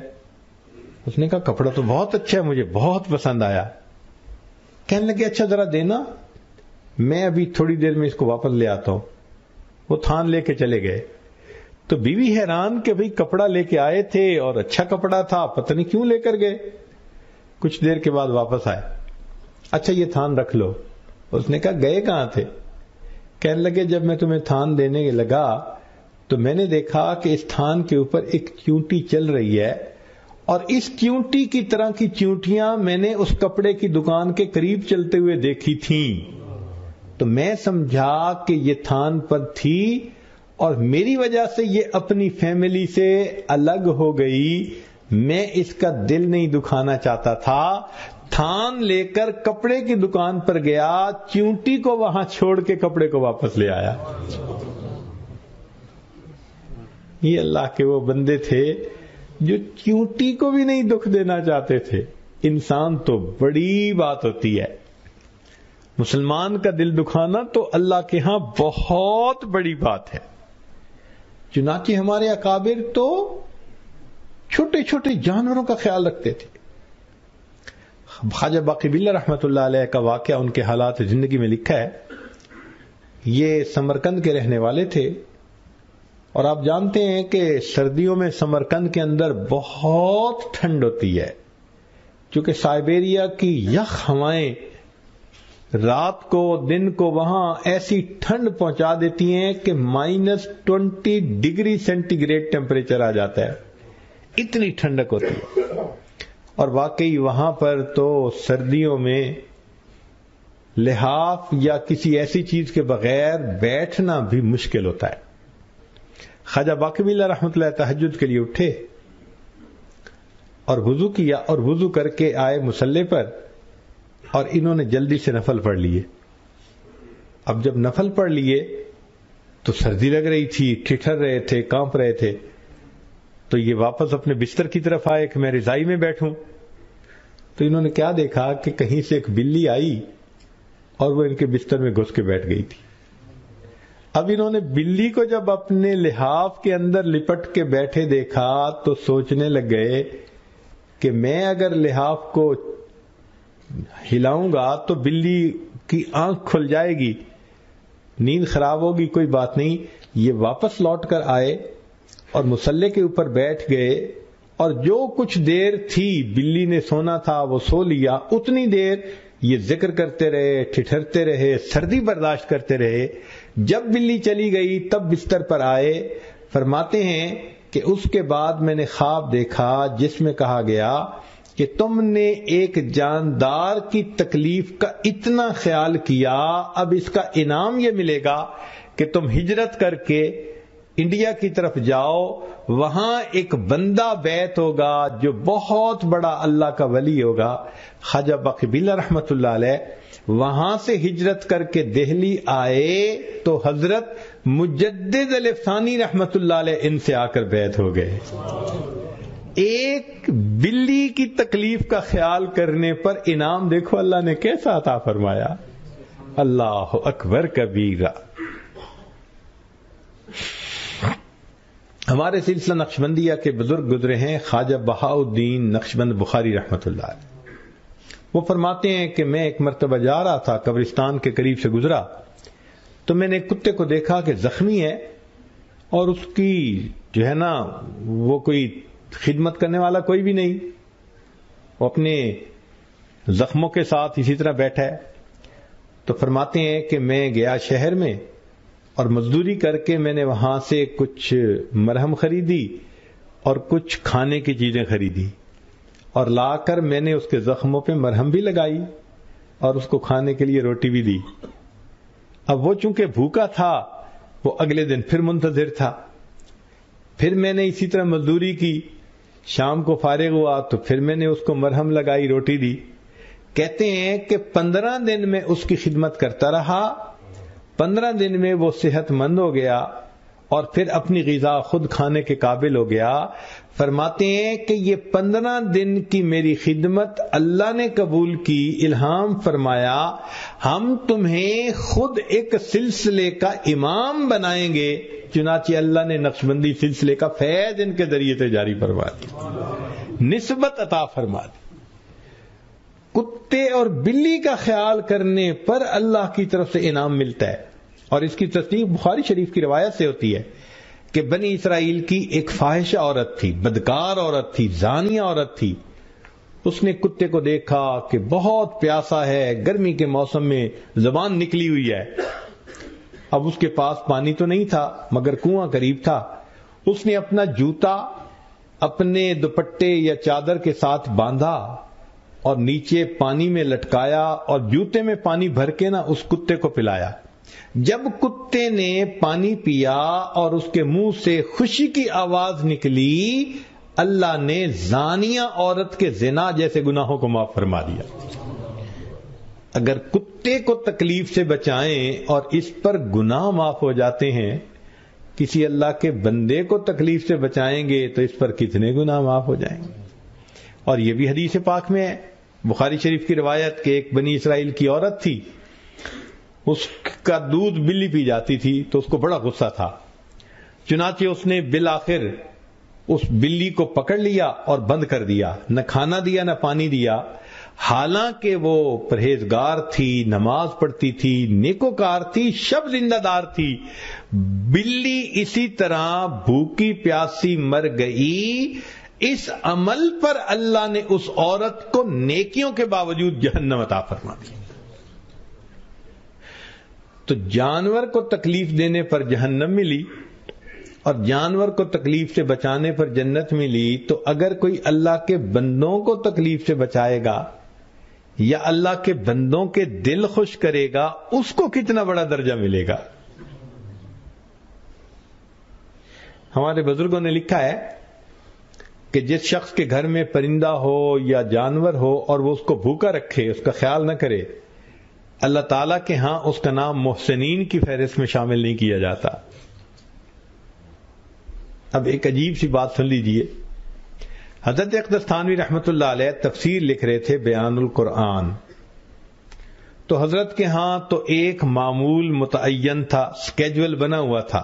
اس نے کہا کپڑا تو بہت اچھا ہے، مجھے بہت پسند آیا. کہنے لگے اچھا ذرا دینا، میں ابھی تھوڑی دیر میں اس کو واپس لے آتا ہوں. وہ تھان لے کے چلے گئے. تو بیوی حیران کہ بھئی کپڑا لے کے آئے تھے اور اچھا کپڑا تھا، پتہ نہیں کیوں لے کر گئے. کچھ دیر کے بعد واپس آئے. اچھا یہ تھان رکھ لو. اس نے کہا گئے کہاں تھے؟ کہنے لگے جب میں تمہیں تھان دینے لگا تو میں نے دیکھا کہ اس تھان کے اوپر ایک چیونٹی چل رہی ہے، اور اس چیونٹی کی طرح کی چیونٹیاں میں نے اس کپڑے کی دکان کے قریب چلتے ہوئے دیکھی تھیں، تو میں سمجھا کہ یہ تھان پر تھی اور میری وجہ سے یہ اپنی فیملی سے الگ ہو گئی. میں اس کا دل نہیں دکھانا چاہتا تھا، تھان لے کر کپڑے کی دکان پر گیا، چیونٹی کو وہاں چھوڑ کے کپڑے کو واپس لے آیا. یہ اللہ کے وہ بندے تھے جو چیونٹی کو بھی نہیں دکھ دینا چاہتے تھے. انسان تو بڑی بات ہوتی ہے، مسلمان کا دل دکھانا تو اللہ کے ہاں بہت بڑی بات ہے. چنانچہ ہمارے اکابر تو چھوٹے چھوٹے جانوروں کا خیال رکھتے تھے. خواجہ باقی باللہ رحمت اللہ علیہ کا واقعہ ان کے حالات زندگی میں لکھا ہے. یہ سمرقند کے رہنے والے تھے، اور آپ جانتے ہیں کہ سردیوں میں سمرقند کے اندر بہت ٹھنڈ ہوتی ہے، چونکہ سائبیریا کی یخ ہوائیں رات کو دن کو وہاں ایسی ٹھنڈ پہنچا دیتی ہیں کہ -20 ڈگری سینٹی گریڈ ٹیمپریچر آ جاتا ہے. اتنی ٹھنڈک ہوتی ہے. اور واقعی وہاں پر تو سردیوں میں لحاف یا کسی ایسی چیز کے بغیر بیٹھنا بھی مشکل ہوتا ہے. خواجہ باقی باللہ رحمۃ اللہ تہجد کے لیے اٹھے اور وضو کیا، اور وضو کر کے آئے مصلی پر، اور انہوں نے جلدی سے نفل پڑھ لیے. اب جب نفل پڑھ لیے تو سردی لگ رہی تھی، ٹھٹر رہے تھے، کانپ رہے تھے، تو یہ واپس اپنے بستر کی طرف آئے کہ میں رضائی میں بیٹھوں. تو انہوں نے کیا دیکھا کہ کہیں سے ایک بلی آئی اور وہ ان کے بستر میں گھس کے بیٹھ گئی تھی. اب انہوں نے بلی کو جب اپنے لحاف کے اندر لپٹ کے بیٹھے دیکھا تو سوچنے لگ گئے کہ میں اگر لحاف کو ہلاؤں گا تو بلی کی آنکھ کھل جائے گی، نیند خراب ہوگی، کوئی بات نہیں. یہ واپس لوٹ کر آئے اور مصلی کے اوپر بیٹھ گئے، اور جو کچھ دیر تھی بلی نے سونا تھا وہ سو لیا، اتنی دیر یہ ذکر کرتے رہے، ٹھٹھرتے رہے، سردی برداشت کرتے رہے. جب بلی چلی گئی تب بستر پر آئے. فرماتے ہیں کہ اس کے بعد میں نے خواب دیکھا جس میں کہا گیا کہ تم نے ایک جاندار کی تکلیف کا اتنا خیال کیا، اب اس کا انعام یہ ملے گا کہ تم ہجرت کر کے انڈیا کی طرف جاؤ، وہاں ایک بندہ بیت ہوگا جو بہت بڑا اللہ کا ولی ہوگا. خواجہ باقی باللہ رحمت اللہ علیہ وہاں سے ہجرت کر کے دہلی آئے تو حضرت مجدد الف ثانی رحمت اللہ علیہ ان سے آ کر بیعت ہو گئے. ایک بلی کی تکلیف کا خیال کرنے پر انعام دیکھو اللہ نے کیسا عطا فرمایا. اللہ اکبر کبیرہ. ہمارے سلسلہ نقشبندیہ کے بزرگ گزرے ہیں خواجہ بہاء الدین نقشبند بخاری رحمت اللہ علیہ. وہ فرماتے ہیں کہ میں ایک مرتبہ جا رہا تھا، قبرستان کے قریب سے گزرا تو میں نے ایک کتے کو دیکھا کہ زخمی ہے، اور اس کی جو ہے نا وہ کوئی خدمت کرنے والا کوئی بھی نہیں، وہ اپنے زخموں کے ساتھ اسی طرح بیٹھا ہے. تو فرماتے ہیں کہ میں گیا شہر میں اور مزدوری کر کے میں نے وہاں سے کچھ مرہم خریدی اور کچھ کھانے کی چیزیں خریدی، اور لا کر میں نے اس کے زخموں پہ مرہم بھی لگائی اور اس کو کھانے کے لیے روٹی بھی دی. اب وہ چونکہ بھوکا تھا وہ اگلے دن پھر منتظر تھا. پھر میں نے اسی طرح مزدوری کی، شام کو فارغ ہوا تو پھر میں نے اس کو مرہم لگائی، روٹی دی. کہتے ہیں کہ 15 دن میں اس کی خدمت کرتا رہا. 15 دن میں وہ صحت مند ہو گیا اور پھر اپنی غذا خود کھانے کے قابل ہو گیا. فرماتے ہیں کہ یہ 15 دن کی میری خدمت اللہ نے قبول کی، الہام فرمایا ہم تمہیں خود ایک سلسلے کا امام بنائیں گے. چنانچہ اللہ نے نقشبندی سلسلے کا فیض ان کے ذریعے سے جاری فرما دی، نسبت عطا فرما دی. کتے اور بلی کا خیال کرنے پر اللہ کی طرف سے انعام ملتا ہے. اور اس کی تصدیق بخاری شریف کی روایت سے ہوتی ہے کہ بنی اسرائیل کی ایک فاحشہ عورت تھی، بدکار عورت تھی، زانیہ عورت تھی. اس نے کتے کو دیکھا کہ بہت پیاسا ہے، گرمی کے موسم میں زبان نکلی ہوئی ہے. اب اس کے پاس پانی تو نہیں تھا مگر کنواں قریب تھا. اس نے اپنا جوتا اپنے دوپٹے یا چادر کے ساتھ باندھا اور نیچے پانی میں لٹکایا اور جوتے میں پانی بھر کے نا اس کتے کو پلایا. جب کتے نے پانی پیا اور اس کے منہ سے خوشی کی آواز نکلی، اللہ نے زانیہ عورت کے زنا جیسے گناہوں کو معاف فرما دیا. اگر کتے کو تکلیف سے بچائیں اور اس پر گناہ معاف ہو جاتے ہیں، کسی اللہ کے بندے کو تکلیف سے بچائیں گے تو اس پر کتنے گناہ معاف ہو جائیں گے. اور یہ بھی حدیث پاک میں ہے، بخاری شریف کی روایت کہ ایک بنی اسرائیل کی عورت تھی، اس کا دودھ بلی پی جاتی تھی تو اس کو بڑا غصہ تھا. چنانچہ اس نے بالآخر اس بلی کو پکڑ لیا اور بند کر دیا، نہ کھانا دیا نہ پانی دیا. حالانکہ وہ پرہیزگار تھی، نماز پڑھتی تھی، نیکوکار تھی، شب زندہ دار تھی. بلی اسی طرح بھوکی پیاسی مر گئی. اس عمل پر اللہ نے اس عورت کو نیکیوں کے باوجود جہنم عطا فرما دی. تو جانور کو تکلیف دینے پر جہنم ملی اور جانور کو تکلیف سے بچانے پر جنت ملی، تو اگر کوئی اللہ کے بندوں کو تکلیف سے بچائے گا یا اللہ کے بندوں کے دل خوش کرے گا، اس کو کتنا بڑا درجہ ملے گا. ہمارے بزرگوں نے لکھا ہے کہ جس شخص کے گھر میں پرندہ ہو یا جانور ہو اور وہ اس کو بھوکا رکھے، اس کا خیال نہ کرے، اللہ تعالیٰ کے ہاں اس کا نام محسنین کی فہرست میں شامل نہیں کیا جاتا. اب ایک عجیب سی بات سن لیجئے. حضرت اقدس تھانوی رحمۃ اللہ علیہ تفسیر لکھ رہے تھے بیان القرآن، تو حضرت کے ہاں تو ایک معمول متعین تھا، سکیجول بنا ہوا تھا،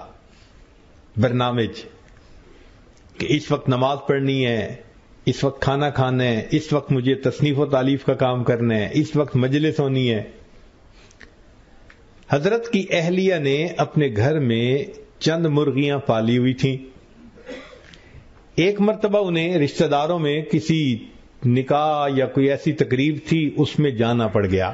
برنامج، کہ اس وقت نماز پڑھنی ہے، اس وقت کھانا کھانا ہے، اس وقت مجھے تصنیف و تالیف کا کام کرنا ہے، اس وقت مجلس ہونی ہے. حضرت کی اہلیہ نے اپنے گھر میں چند مرغیاں پالی ہوئی تھیں. ایک مرتبہ انہیں رشتہ داروں میں کسی نکاح یا کوئی ایسی تقریب تھی، اس میں جانا پڑ گیا.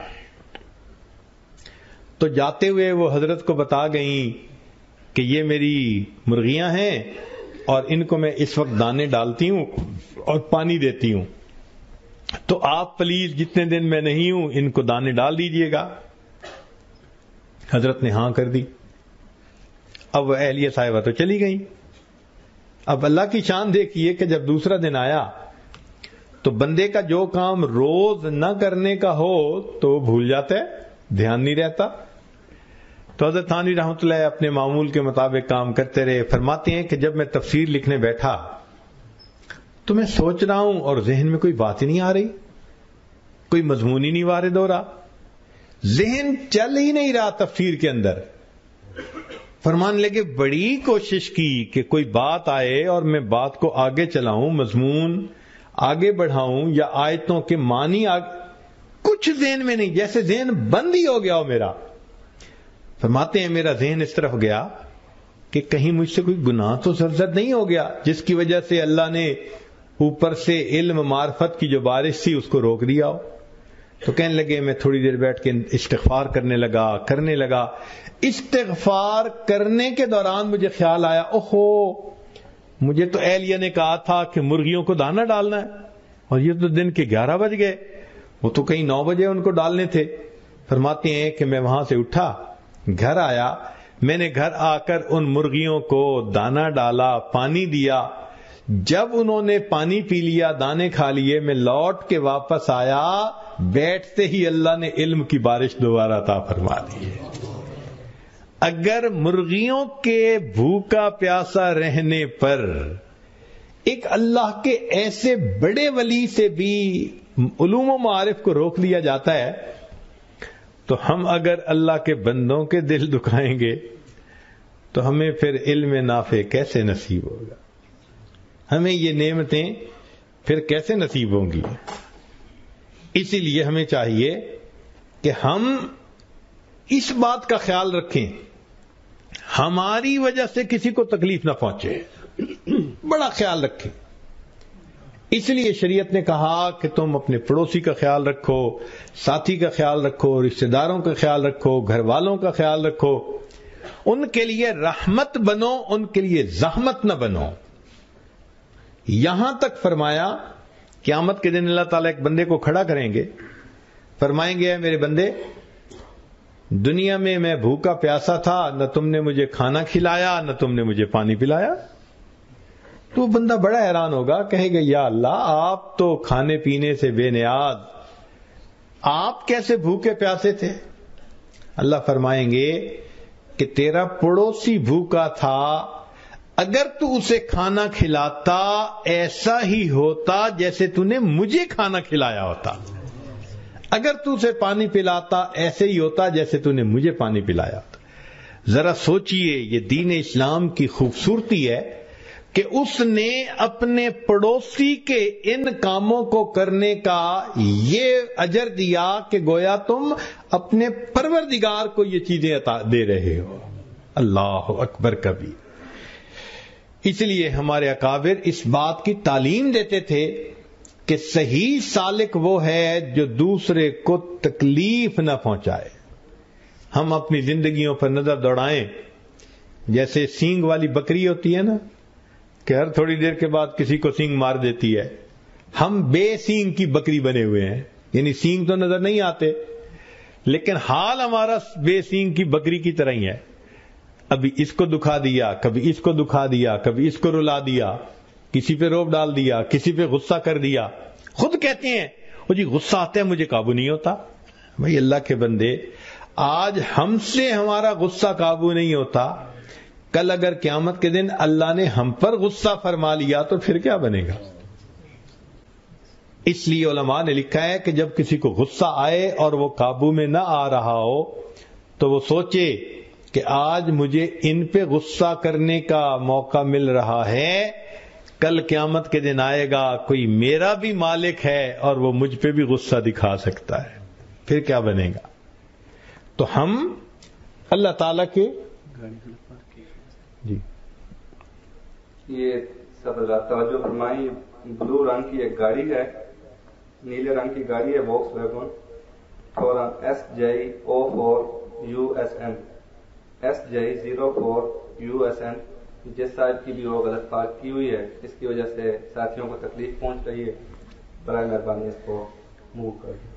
تو جاتے ہوئے وہ حضرت کو بتا گئیں کہ یہ میری مرغیاں ہیں اور ان کو میں اس وقت دانے ڈالتی ہوں اور پانی دیتی ہوں، تو آپ پلیز جتنے دن میں نہیں ہوں ان کو دانے ڈال دیجئے گا. حضرت نے ہاں کر دی. اب وہ اہلیہ صاحبہ تو چلی گئیں. اب اللہ کی شان دیکھیے کہ جب دوسرا دن آیا تو بندے کا جو کام روز نہ کرنے کا ہو تو وہ بھول جاتا ہے، دھیان نہیں رہتا. تو حضرت تھانوی رحمۃ اللہ اپنے معمول کے مطابق کام کرتے رہے. فرماتے ہیں کہ جب میں تفسیر لکھنے بیٹھا تو میں سوچ رہا ہوں اور ذہن میں کوئی بات ہی نہیں آ رہی، کوئی مضمون ہی نہیں وارد ہو رہا، ذہن چل ہی نہیں رہا تفسیر کے اندر. فرمانے لگے بڑی کوشش کی کہ کوئی بات آئے اور میں بات کو آگے چلاؤں، مضمون آگے بڑھاؤں یا آیتوں کے معنی کچھ ذہن میں نہیں، جیسے ذہن بند ہی ہو گیا ہو میرا. فرماتے ہیں میرا ذہن اس طرف گیا کہ کہیں مجھ سے کوئی گناہ تو سرزد نہیں ہو گیا جس کی وجہ سے اللہ نے اوپر سے علم معرفت کی جو بارش تھی اس کو روک دیا ہو. تو کہنے لگے میں تھوڑی دیر بیٹھ کے استغفار کرنے لگا. استغفار کرنے کے دوران مجھے خیال آیا، اوہو مجھے تو اہلیہ نے کہا تھا کہ مرغیوں کو دانا ڈالنا ہے اور یہ تو دن کے 11 بج گئے، وہ تو کہیں 9 بجے ان کو ڈالنے تھے. فرماتے ہیں کہ میں وہاں سے اٹھا، گھر آیا، میں نے گھر آ کر ان مرغیوں کو دانا ڈالا، پانی دیا. جب انہوں نے پانی پی لیا، دانے کھا لیے، میں لوٹ کے واپس آیا، بیٹھتے ہی اللہ نے علم کی بارش دوبارہ عطا فرما دی. اگر مرغیوں کے بھوکا پیاسا رہنے پر ایک اللہ کے ایسے بڑے ولی سے بھی علوم و معارف کو روک لیا جاتا ہے، تو ہم اگر اللہ کے بندوں کے دل دکھائیں گے تو ہمیں پھر علم نافع کیسے نصیب ہوگا؟ ہمیں یہ نعمتیں پھر کیسے نصیب ہوں گی؟ اسی لیے ہمیں چاہیے کہ ہم اس بات کا خیال رکھیں ہماری وجہ سے کسی کو تکلیف نہ پہنچے، بڑا خیال رکھیں۔ اس لیے شریعت نے کہا کہ تم اپنے پڑوسی کا خیال رکھو، ساتھی کا خیال رکھو، رشتہ داروں کا خیال رکھو، گھر والوں کا خیال رکھو، ان کے لیے رحمت بنو، ان کے لیے زحمت نہ بنو۔ یہاں تک فرمایا قیامت کے دن اللہ تعالیٰ ایک بندے کو کھڑا کریں گے، فرمائیں گے اے میرے بندے، دنیا میں میں بھوکا پیاسا تھا، نہ تم نے مجھے کھانا کھلایا نہ تم نے مجھے پانی پلایا۔ تو بندہ بڑا حیران ہوگا، کہے گا یا اللہ آپ تو کھانے پینے سے بے نیاز، آپ کیسے بھوکے پیاسے تھے؟ اللہ فرمائیں گے کہ تیرا پڑوسی بھوکا تھا، اگر تو اسے کھانا کھلاتا ایسا ہی ہوتا جیسے تو نے مجھے کھانا کھلایا ہوتا، اگر تو اسے پانی پلاتا ایسے ہی ہوتا جیسے تو نے مجھے پانی پلایا ہوتا۔ ذرا سوچئے، یہ دین اسلام کی خوبصورتی ہے کہ اس نے اپنے پڑوسی کے ان کاموں کو کرنے کا یہ اجر دیا کہ گویا تم اپنے پروردگار کو یہ چیزیں دے رہے ہو۔ اللہ اکبر کبیر۔ اس لیے ہمارے اکابر اس بات کی تعلیم دیتے تھے کہ صحیح سالک وہ ہے جو دوسرے کو تکلیف نہ پہنچائے۔ ہم اپنی زندگیوں پر نظر دوڑائیں، جیسے سینگ والی بکری ہوتی ہے نا، کہ ہر تھوڑی دیر کے بعد کسی کو سینگ مار دیتی ہے، ہم بے سینگ کی بکری بنے ہوئے ہیں، یعنی سینگ تو نظر نہیں آتے لیکن حال ہمارا بے سینگ کی بکری کی طرح ہی ہے، ابھی اس کو دکھا دیا، کبھی اس کو دکھا دیا، کبھی اس کو رلا دیا، کسی پہ روب ڈال دیا، کسی پہ غصہ کر دیا۔ خود کہتے ہیں وہ جی غصہ آتا ہے مجھے قابو نہیں ہوتا۔ بھائی اللہ کے بندے، آج ہم سے ہمارا غصہ قابو نہیں ہوتا، کل اگر قیامت کے دن اللہ نے ہم پر غصہ فرما لیا تو پھر کیا بنے گا؟ اس لیے علماء نے لکھا ہے کہ جب کسی کو غصہ آئے اور وہ قابو میں نہ آ رہا ہو تو وہ سوچے کہ آج مجھے ان پہ غصہ کرنے کا موقع مل رہا ہے، کل قیامت کے دن آئے گا کوئی میرا بھی مالک ہے اور وہ مجھ پہ بھی غصہ دکھا سکتا ہے، پھر کیا بنے گا؟ تو ہم اللہ تعالیٰ کے جی یہ سب توجہ فرمائی، بلو رنگ کی ایک گاڑی ہے، نیلے رنگ کی گاڑی ہے، ووکس ویگن، فورن SJ04USN SJ04USN، جس صاحب کی بھی وہ غلط پارک کی ہوئی ہے، اس کی وجہ سے ساتھیوں کو تکلیف پہنچ رہی ہے، برائے مہربانی اس کو موو کر دیں۔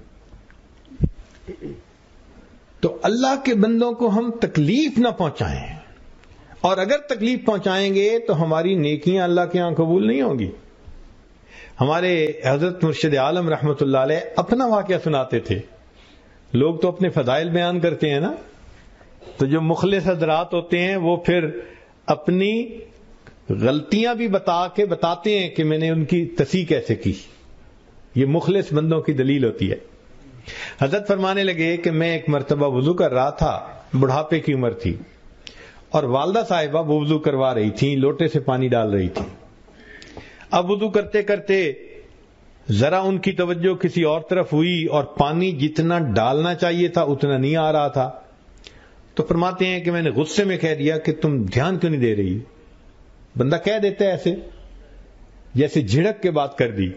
تو اللہ کے بندوں کو ہم تکلیف نہ پہنچائیں، اور اگر تکلیف پہنچائیں گے تو ہماری نیکیاں اللہ کے ہاں قبول نہیں ہوں گی۔ ہمارے حضرت مرشد عالم رحمت اللہ علیہ اپنا واقعہ سناتے تھے، لوگ تو اپنے فضائل بیان کرتے ہیں نا، تو جو مخلص حضرات ہوتے ہیں وہ پھر اپنی غلطیاں بھی بتاتے ہیں کہ میں نے ان کی تصحیح کیسے کی۔ یہ مخلص بندوں کی دلیل ہوتی ہے۔ حضرت فرمانے لگے کہ میں ایک مرتبہ وضو کر رہا تھا، بڑھاپے کی عمر تھی، اور والدہ صاحبہ وضو کروا رہی تھیں، لوٹے سے پانی ڈال رہی تھی۔ اب وضو کرتے کرتے ذرا ان کی توجہ کسی اور طرف ہوئی اور پانی جتنا ڈالنا چاہیے تھا اتنا نہیں آ رہا تھا، تو فرماتے ہیں کہ میں نے غصے میں کہہ دیا کہ تم دھیان کیوں نہیں دے رہی؟ بندہ کہہ دیتا ہے ایسے جیسے جھڑک کے بات کر دی۔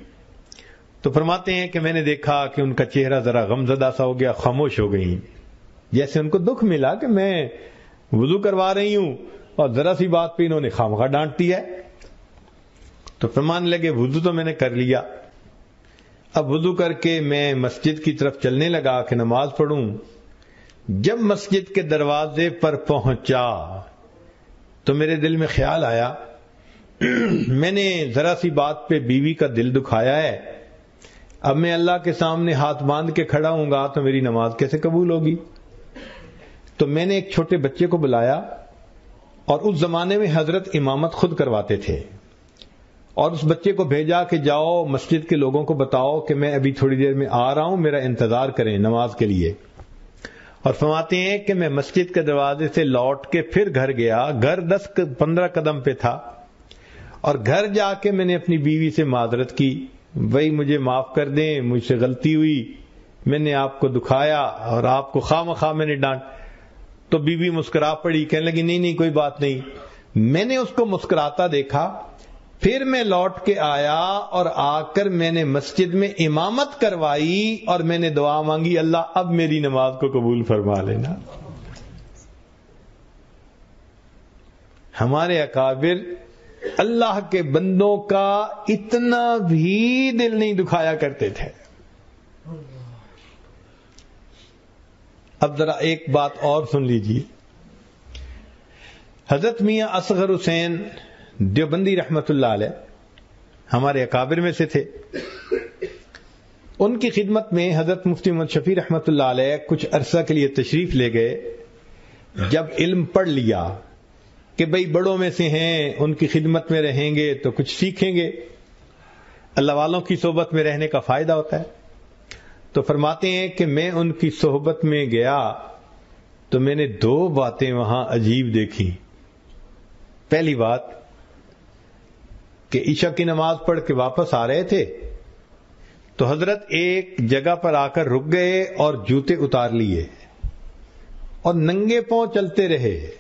تو فرماتے ہیں کہ میں نے دیکھا کہ ان کا چہرہ ذرا غمزدہ سا ہو گیا، خاموش ہو گئی، جیسے ان کو دکھ ملا کہ میں وضو کروا رہی ہوں اور ذرا سی بات پہ انہوں نے خامخواہ ڈانٹ دی ہے۔ تو فرمانے لگے وضو تو میں نے کر لیا، اب وضو کر کے میں مسجد کی طرف چلنے لگا کہ نماز پڑھوں۔ جب مسجد کے دروازے پر پہنچا تو میرے دل میں خیال آیا میں نے ذرا سی بات پہ بیوی کا دل دکھایا ہے، اب میں اللہ کے سامنے ہاتھ باندھ کے کھڑا ہوں گا تو میری نماز کیسے قبول ہوگی؟ تو میں نے ایک چھوٹے بچے کو بلایا، اور اس زمانے میں حضرت امامت خود کرواتے تھے، اور اس بچے کو بھیجا کہ جاؤ مسجد کے لوگوں کو بتاؤ کہ میں ابھی تھوڑی دیر میں آ رہا ہوں، میرا انتظار کریں نماز کے لیے۔ اور فرماتے ہیں کہ میں مسجد کے دروازے سے لوٹ کے پھر گھر گیا، گھر 10-15 قدم پہ تھا، اور گھر جا کے میں نے اپنی بیوی سے معذرت کی، بھائی مجھے معاف کر دیں، مجھ سے غلطی ہوئی، میں نے آپ کو دکھایا اور آپ کو خواہ مخواہ میں نے ڈانٹ۔ تو بی بی مسکرا پڑی، کہنے لگی نہیں کوئی بات نہیں. میں نے اس کو مسکراتا دیکھا، پھر میں لوٹ کے آیا اور آ کر میں نے مسجد میں امامت کروائی اور میں نے دعا مانگی، اللہ اب میری نماز کو قبول فرما لینا. ہمارے اکابر اللہ کے بندوں کا اتنا بھی دل نہیں دکھایا کرتے تھے. اب ذرا ایک بات اور سن لیجیے. حضرت میاں اصغر حسین دیوبندی رحمت اللہ علیہ ہمارے اکابر میں سے تھے. ان کی خدمت میں حضرت مفتی محمد شفیع رحمت اللہ علیہ کچھ عرصہ کے لیے تشریف لے گئے. جب علم پڑھ لیا کہ بھئی بڑوں میں سے ہیں، ان کی خدمت میں رہیں گے تو کچھ سیکھیں گے، اللہ والوں کی صحبت میں رہنے کا فائدہ ہوتا ہے. تو فرماتے ہیں کہ میں ان کی صحبت میں گیا تو میں نے 2 باتیں وہاں عجیب دیکھی. پہلی بات کہ عشاء کی نماز پڑھ کے واپس آ رہے تھے تو حضرت ایک جگہ پر آ کر رک گئے اور جوتے اتار لیے اور ننگے پاؤں چلتے رہے،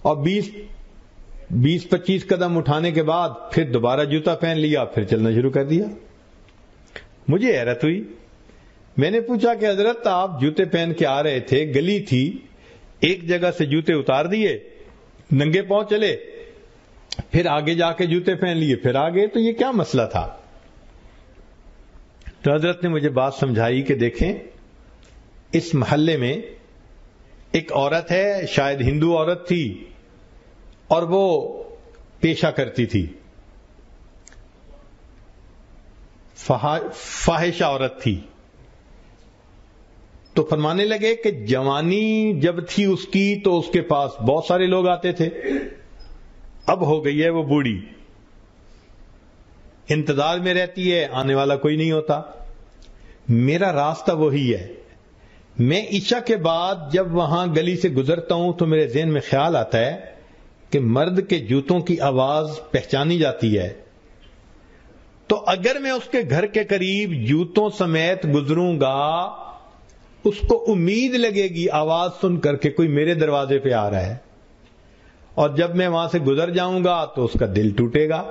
اور 20-25 قدم اٹھانے کے بعد پھر دوبارہ جوتا پہن لیا، پھر چلنا شروع کر دیا. مجھے حیرت ہوئی. میں نے پوچھا کہ حضرت آپ جوتے پہن کے آ رہے تھے، گلی تھی، ایک جگہ سے جوتے اتار دیے، ننگے پاؤں چلے، پھر آگے جا کے جوتے پہن لیے، پھر آگے، تو یہ کیا مسئلہ تھا؟ تو حضرت نے مجھے بات سمجھائی کہ دیکھیں، اس محلے میں ایک عورت ہے، شاید ہندو عورت تھی، اور وہ پیشہ کرتی تھی، فاحشہ عورت تھی. تو فرمانے لگے کہ جوانی جب تھی اس کی تو اس کے پاس بہت سارے لوگ آتے تھے، اب ہو گئی ہے وہ بوڑھی، انتظار میں رہتی ہے، آنے والا کوئی نہیں ہوتا. میرا راستہ وہی ہے. میں عشاء کے بعد جب وہاں گلی سے گزرتا ہوں تو میرے ذہن میں خیال آتا ہے کہ مرد کے جوتوں کی آواز پہچانی جاتی ہے، تو اگر میں اس کے گھر کے قریب جوتوں سمیت گزروں گا، اس کو امید لگے گی آواز سن کر کے کوئی میرے دروازے پہ آ رہا ہے، اور جب میں وہاں سے گزر جاؤں گا تو اس کا دل ٹوٹے گا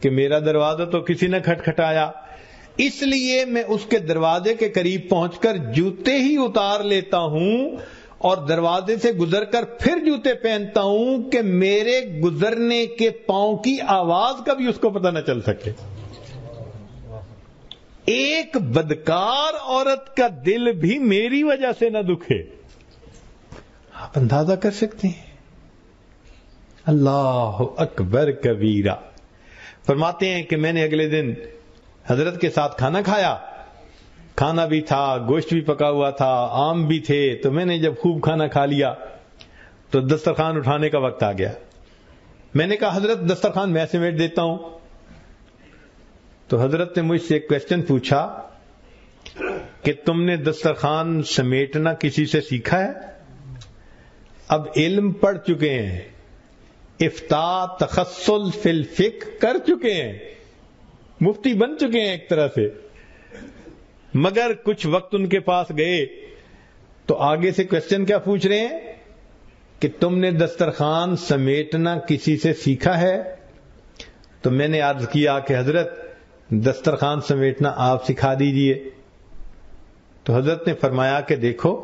کہ میرا دروازہ تو کسی نے کھٹکھٹایا. اس لیے میں اس کے دروازے کے قریب پہنچ کر جوتے ہی اتار لیتا ہوں اور دروازے سے گزر کر پھر جوتے پہنتا ہوں کہ میرے گزرنے کے پاؤں کی آواز کا بھی اس کو پتہ نہ چل سکے. ایک بدکار عورت کا دل بھی میری وجہ سے نہ دکھے. آپ اندازہ کر سکتے ہیں؟ اللہ اکبر کبیرہ. فرماتے ہیں کہ میں نے اگلے دن حضرت کے ساتھ کھانا کھایا، کھانا بھی تھا، گوشت بھی پکا ہوا تھا، آم بھی تھے. تو میں نے جب خوب کھانا کھا لیا تو دسترخوان اٹھانے کا وقت آ گیا. میں نے کہا حضرت دسترخوان میں سمیٹ دیتا ہوں. تو حضرت نے مجھ سے ایک کویسچن پوچھا کہ تم نے دسترخوان سمیٹنا کسی سے سیکھا ہے؟ اب علم پڑھ چکے ہیں، افتاء تخصل فی الفقہ کر چکے ہیں، مفتی بن چکے ہیں ایک طرح سے، مگر کچھ وقت ان کے پاس گئے تو آگے سے کویسچن کیا پوچھ رہے ہیں کہ تم نے دسترخوان سمیٹنا کسی سے سیکھا ہے؟ تو میں نے عرض کیا کہ حضرت دسترخوان سمیٹنا آپ سکھا دیجئے. تو حضرت نے فرمایا کہ دیکھو،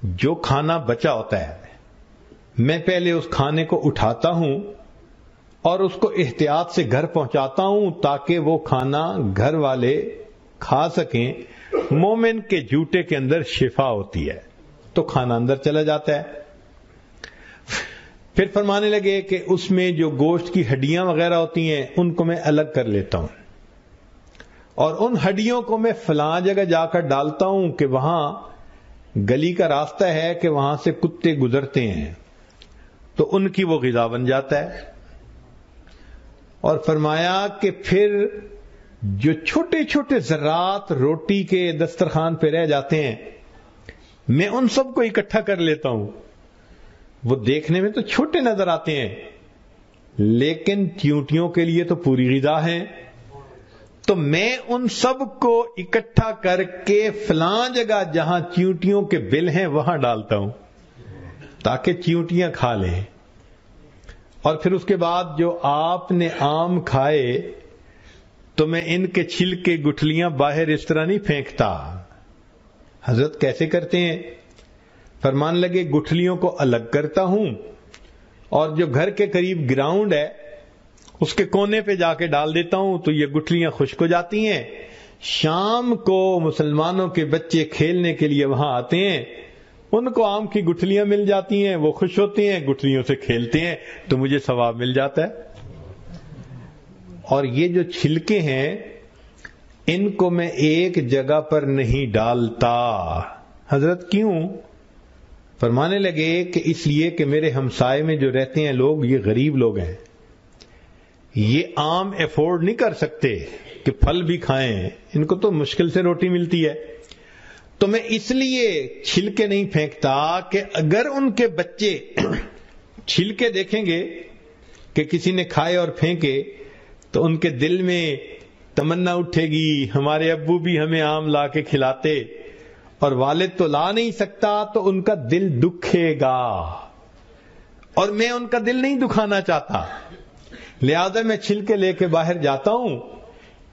جو کھانا بچا ہوتا ہے میں پہلے اس کھانے کو اٹھاتا ہوں اور اس کو احتیاط سے گھر پہنچاتا ہوں تاکہ وہ کھانا گھر والے کھا سکیں. مومن کے جوتے کے اندر شفا ہوتی ہے تو کھانا اندر چلا جاتا ہے. پھر فرمانے لگے کہ اس میں جو گوشت کی ہڈیاں وغیرہ ہوتی ہیں ان کو میں الگ کر لیتا ہوں اور ان ہڈیوں کو میں فلاں جگہ جا کر ڈالتا ہوں کہ وہاں گلی کا راستہ ہے کہ وہاں سے کتے گزرتے ہیں تو ان کی وہ غذا بن جاتا ہے. اور فرمایا کہ پھر جو چھوٹے چھوٹے ذرات روٹی کے دسترخوان پہ رہ جاتے ہیں میں ان سب کو اکٹھا کر لیتا ہوں. وہ دیکھنے میں تو چھوٹے نظر آتے ہیں لیکن چیونٹیوں کے لیے تو پوری غذا ہے. تو تو میں ان سب کو اکٹھا کر کے فلاں جگہ جہاں چیونٹیوں کے بل ہیں وہاں ڈالتا ہوں تاکہ چیونٹیاں کھا لیں، اور پھر اس کے بعد جو آپ نے آم کھائے تو میں ان کے چھلکے گٹھلیاں باہر اس طرح نہیں پھینکتا۔ حضرت کیسے کرتے ہیں؟ فرمان لگے گٹھلیوں کو الگ کرتا ہوں اور جو گھر کے قریب گراؤنڈ ہے اس کے کونے پہ جا کے ڈال دیتا ہوں تو یہ گٹھلیاں خشک ہو جاتی ہیں۔ شام کو مسلمانوں کے بچے کھیلنے کے لیے وہاں آتے ہیں، ان کو آم کی گٹھلیاں مل جاتی ہیں، وہ خوش ہوتے ہیں، گٹھلیوں سے کھیلتے ہیں تو مجھے ثواب مل جاتا ہے۔ اور یہ جو چھلکے ہیں ان کو میں ایک جگہ پر نہیں ڈالتا۔ حضرت کیوں؟ فرمانے لگے کہ اس لیے کہ میرے ہمسائے میں جو رہتے ہیں لوگ یہ غریب لوگ ہیں، یہ آم افورڈ نہیں کر سکتے کہ پھل بھی کھائیں، ان کو تو مشکل سے روٹی ملتی ہے، تو میں اس لیے چھلکے نہیں پھینکتا کہ اگر ان کے بچے چھلکے دیکھیں گے کہ کسی نے کھائے اور پھینکے تو ان کے دل میں تمنا اٹھے گی ہمارے ابو بھی ہمیں آم لا کے کھلاتے، اور والد تو لا نہیں سکتا تو ان کا دل دکھے گا، اور میں ان کا دل نہیں دکھانا چاہتا، لہذا میں چھلکے لے کے باہر جاتا ہوں،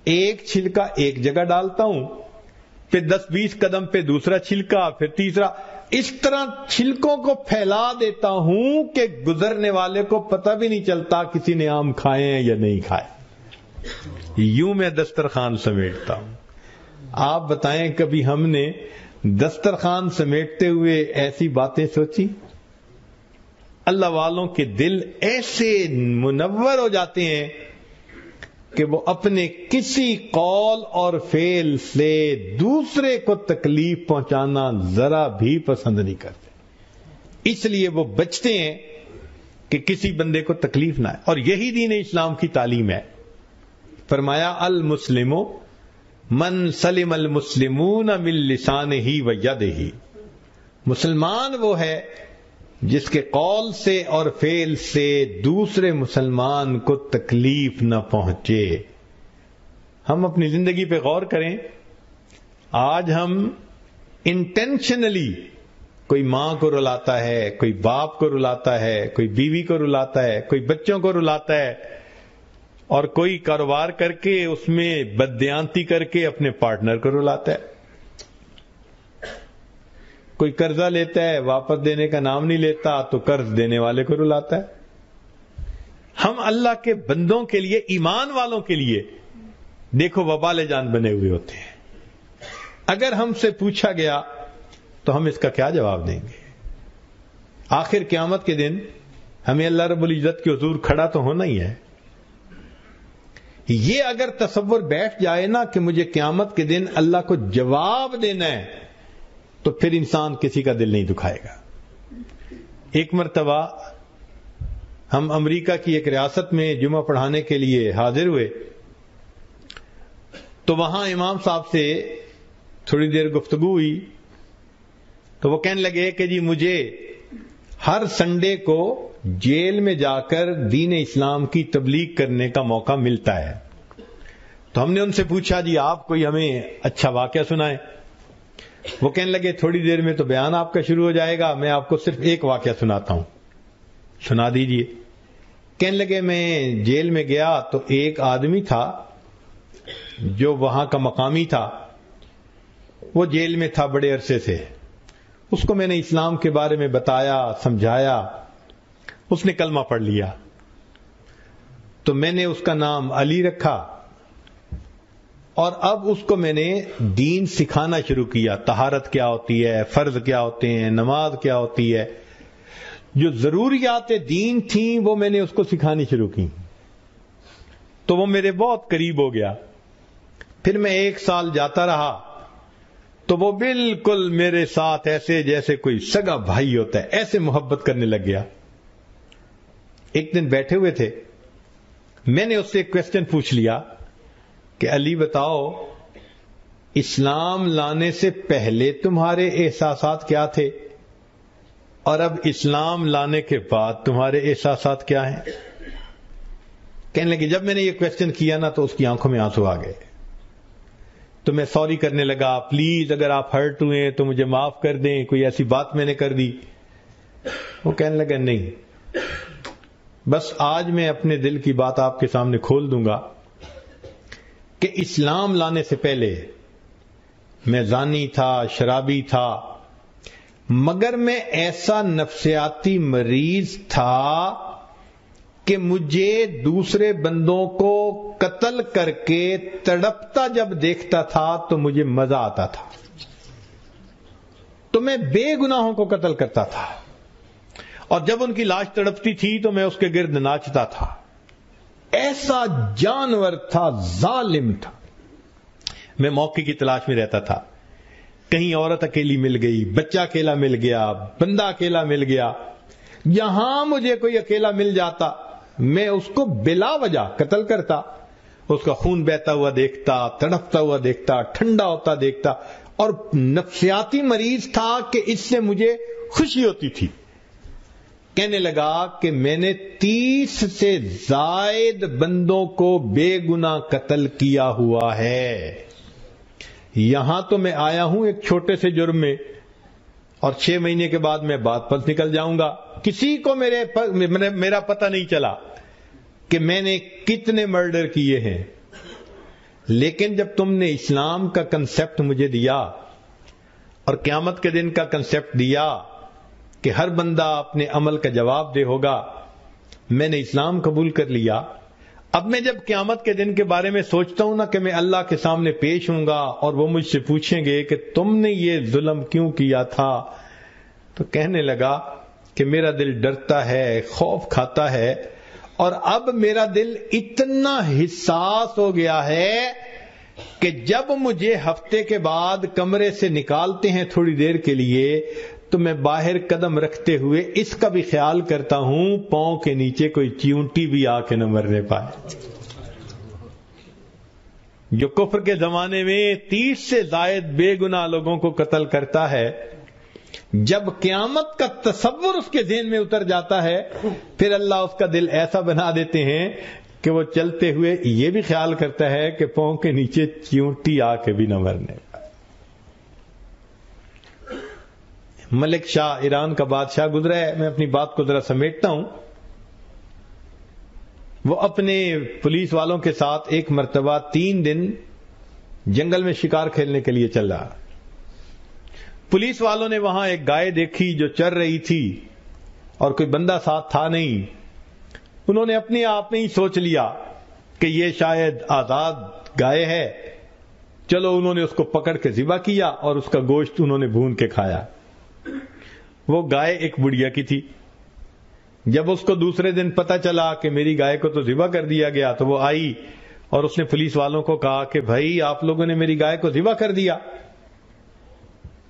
ایک چھلکا ایک جگہ ڈالتا ہوں، پھر 10-20 قدم پہ دوسرا چھلکا، پھر تیسرا، اس طرح چھلکوں کو پھیلا دیتا ہوں کہ گزرنے والے کو پتہ بھی نہیں چلتا کسی نے آم کھائے ہیں یا نہیں کھائے۔ یوں میں دسترخوان سمیٹتا ہوں۔ آپ بتائیں کبھی ہم نے دسترخوان سمیٹتے ہوئے ایسی باتیں سوچی؟ اللہ والوں کے دل ایسے منور ہو جاتے ہیں کہ وہ اپنے کسی قول اور فعل سے دوسرے کو تکلیف پہنچانا ذرا بھی پسند نہیں کرتے، اس لیے وہ بچتے ہیں کہ کسی بندے کو تکلیف نہ ہے، اور یہی دین اسلام کی تعلیم ہے۔ فرمایا المسلم من سلم المسلمون من لسانہ و یدہ، مسلمان وہ ہے جس کے قول سے اور فعل سے دوسرے مسلمان کو تکلیف نہ پہنچے۔ ہم اپنی زندگی پہ غور کریں، آج ہم انٹینشنلی کوئی ماں کو رلاتا ہے، کوئی باپ کو رلاتا ہے، کوئی بیوی کو رلاتا ہے، کوئی بچوں کو رلاتا ہے، اور کوئی کاروبار کر کے اس میں بددیانتی کر کے اپنے پارٹنر کو رلاتا ہے، کوئی قرضہ لیتا ہے واپس دینے کا نام نہیں لیتا تو قرض دینے والے کو رلاتا ہے۔ ہم اللہ کے بندوں کے لیے، ایمان والوں کے لیے دیکھو وبال جان بنے ہوئے ہوتے ہیں۔ اگر ہم سے پوچھا گیا تو ہم اس کا کیا جواب دیں گے؟ آخر قیامت کے دن ہمیں اللہ رب العزت کے حضور کھڑا تو ہونا ہی ہے۔ یہ اگر تصور بیٹھ جائے نا کہ مجھے قیامت کے دن اللہ کو جواب دینا ہے تو پھر انسان کسی کا دل نہیں دکھائے گا۔ ایک مرتبہ ہم امریکہ کی ایک ریاست میں جمعہ پڑھانے کے لیے حاضر ہوئے تو وہاں امام صاحب سے تھوڑی دیر گفتگو ہوئی تو وہ کہنے لگے کہ جی مجھے ہر سنڈے کو جیل میں جا کر دین اسلام کی تبلیغ کرنے کا موقع ملتا ہے۔ تو ہم نے ان سے پوچھا جی آپ کوئی ہمیں اچھا واقعہ سنائیں۔ وہ کہنے لگے تھوڑی دیر میں تو بیان آپ کا شروع ہو جائے گا، میں آپ کو صرف ایک واقعہ سناتا ہوں، سنا دیجئے۔ کہنے لگے میں جیل میں گیا تو ایک آدمی تھا جو وہاں کا مقامی تھا، وہ جیل میں تھا بڑے عرصے سے، اس کو میں نے اسلام کے بارے میں بتایا، سمجھایا، اس نے کلمہ پڑھ لیا، تو میں نے اس کا نام علی رکھا، اور اب اس کو میں نے دین سکھانا شروع کیا، طہارت کیا ہوتی ہے، فرض کیا ہوتے ہیں، نماز کیا ہوتی ہے، جو ضروریات دین تھیں وہ میں نے اس کو سکھانی شروع کی، تو وہ میرے بہت قریب ہو گیا۔ پھر میں 1 سال جاتا رہا تو وہ بالکل میرے ساتھ ایسے جیسے کوئی سگا بھائی ہوتا ہے، ایسے محبت کرنے لگ گیا۔ ایک دن بیٹھے ہوئے تھے، میں نے اس سے ایک کوسچن پوچھ لیا کہ علی بتاؤ اسلام لانے سے پہلے تمہارے احساسات کیا تھے اور اب اسلام لانے کے بعد تمہارے احساسات کیا ہیں؟ کہنے لگے جب میں نے یہ کوسچن کیا نا تو اس کی آنکھوں میں آنسو آ گئے، تو میں سوری کرنے لگا, پلیز اگر آپ ہرٹ ہوئے تو مجھے معاف کر دیں, کوئی ایسی بات میں نے کر دی. وہ کہنے لگا نہیں, بس آج میں اپنے دل کی بات آپ کے سامنے کھول دوں گا کہ اسلام لانے سے پہلے میں زانی تھا, شرابی تھا, مگر میں ایسا نفسیاتی مریض تھا کہ مجھے دوسرے بندوں کو قتل کر کے تڑپتا جب دیکھتا تھا تو مجھے مزہ آتا تھا, تو میں بے گناہوں کو قتل کرتا تھا, اور جب ان کی لاش تڑپتی تھی تو میں اس کے گرد ناچتا تھا. ایسا جانور تھا, ظالم تھا. میں موقع کی تلاش میں رہتا تھا, کہیں عورت اکیلی مل گئی, بچہ اکیلا مل گیا, بندہ اکیلا مل گیا, یہاں مجھے کوئی اکیلا مل جاتا میں اس کو بلا وجہ قتل کرتا. اس کا خون بہتا ہوا دیکھتا, تڑپتا ہوا دیکھتا, ٹھنڈا ہوتا دیکھتا, اور نفسیاتی مریض تھا کہ اس سے مجھے خوشی ہوتی تھی. کہنے لگا کہ میں نے 30 سے زائد بندوں کو بے گناہ قتل کیا ہوا ہے. یہاں تو میں آیا ہوں ایک چھوٹے سے جرم میں, اور 6 مہینے کے بعد میں بات پر نکل جاؤں گا. کسی کو میرا پتہ نہیں چلا کہ میں نے کتنے مرڈر کیے ہیں. لیکن جب تم نے اسلام کا کنسپٹ مجھے دیا اور قیامت کے دن کا کنسپٹ دیا کہ ہر بندہ اپنے عمل کا جواب دے ہوگا, میں نے اسلام قبول کر لیا. اب میں جب قیامت کے دن کے بارے میں سوچتا ہوں نا کہ میں اللہ کے سامنے پیش ہوں گا اور وہ مجھ سے پوچھیں گے کہ تم نے یہ ظلم کیوں کیا تھا, تو کہنے لگا کہ میرا دل ڈرتا ہے, خوف کھاتا ہے, اور اب میرا دل اتنا حساس ہو گیا ہے کہ جب مجھے ہفتے کے بعد کمرے سے نکالتے ہیں تھوڑی دیر کے لیے تو میں باہر قدم رکھتے ہوئے اس کا بھی خیال کرتا ہوں پاؤں کے نیچے کوئی چیونٹی بھی آ کے نہ مرنے پائے. جو کفر کے زمانے میں 30 سے زائد بے گناہ لوگوں کو قتل کرتا ہے, جب قیامت کا تصور اس کے ذہن میں اتر جاتا ہے پھر اللہ اس کا دل ایسا بنا دیتے ہیں کہ وہ چلتے ہوئے یہ بھی خیال کرتا ہے کہ پاؤں کے نیچے چیونٹی آ کے بھی نہ مرنے. ملک شاہ ایران کا بادشاہ گزرا ہے, میں اپنی بات کو ذرا سمیٹتا ہوں. وہ اپنے پولیس والوں کے ساتھ ایک مرتبہ 3 دن جنگل میں شکار کھیلنے کے لیے چل رہا. پولیس والوں نے وہاں ایک گائے دیکھی جو چر رہی تھی اور کوئی بندہ ساتھ تھا نہیں. انہوں نے اپنے آپ میں ہی سوچ لیا کہ یہ شاید آزاد گائے ہے. چلو انہوں نے اس کو پکڑ کے ذبح کیا اور اس کا گوشت انہوں نے بھون کے کھایا. وہ گائے ایک بڑھیا کی تھی. جب اس کو دوسرے دن پتا چلا کہ میری گائے کو تو ذبح کر دیا گیا تو وہ آئی اور اس نے پولیس والوں کو کہا کہ بھائی آپ لوگوں نے میری گائے کو ذبح کر دیا,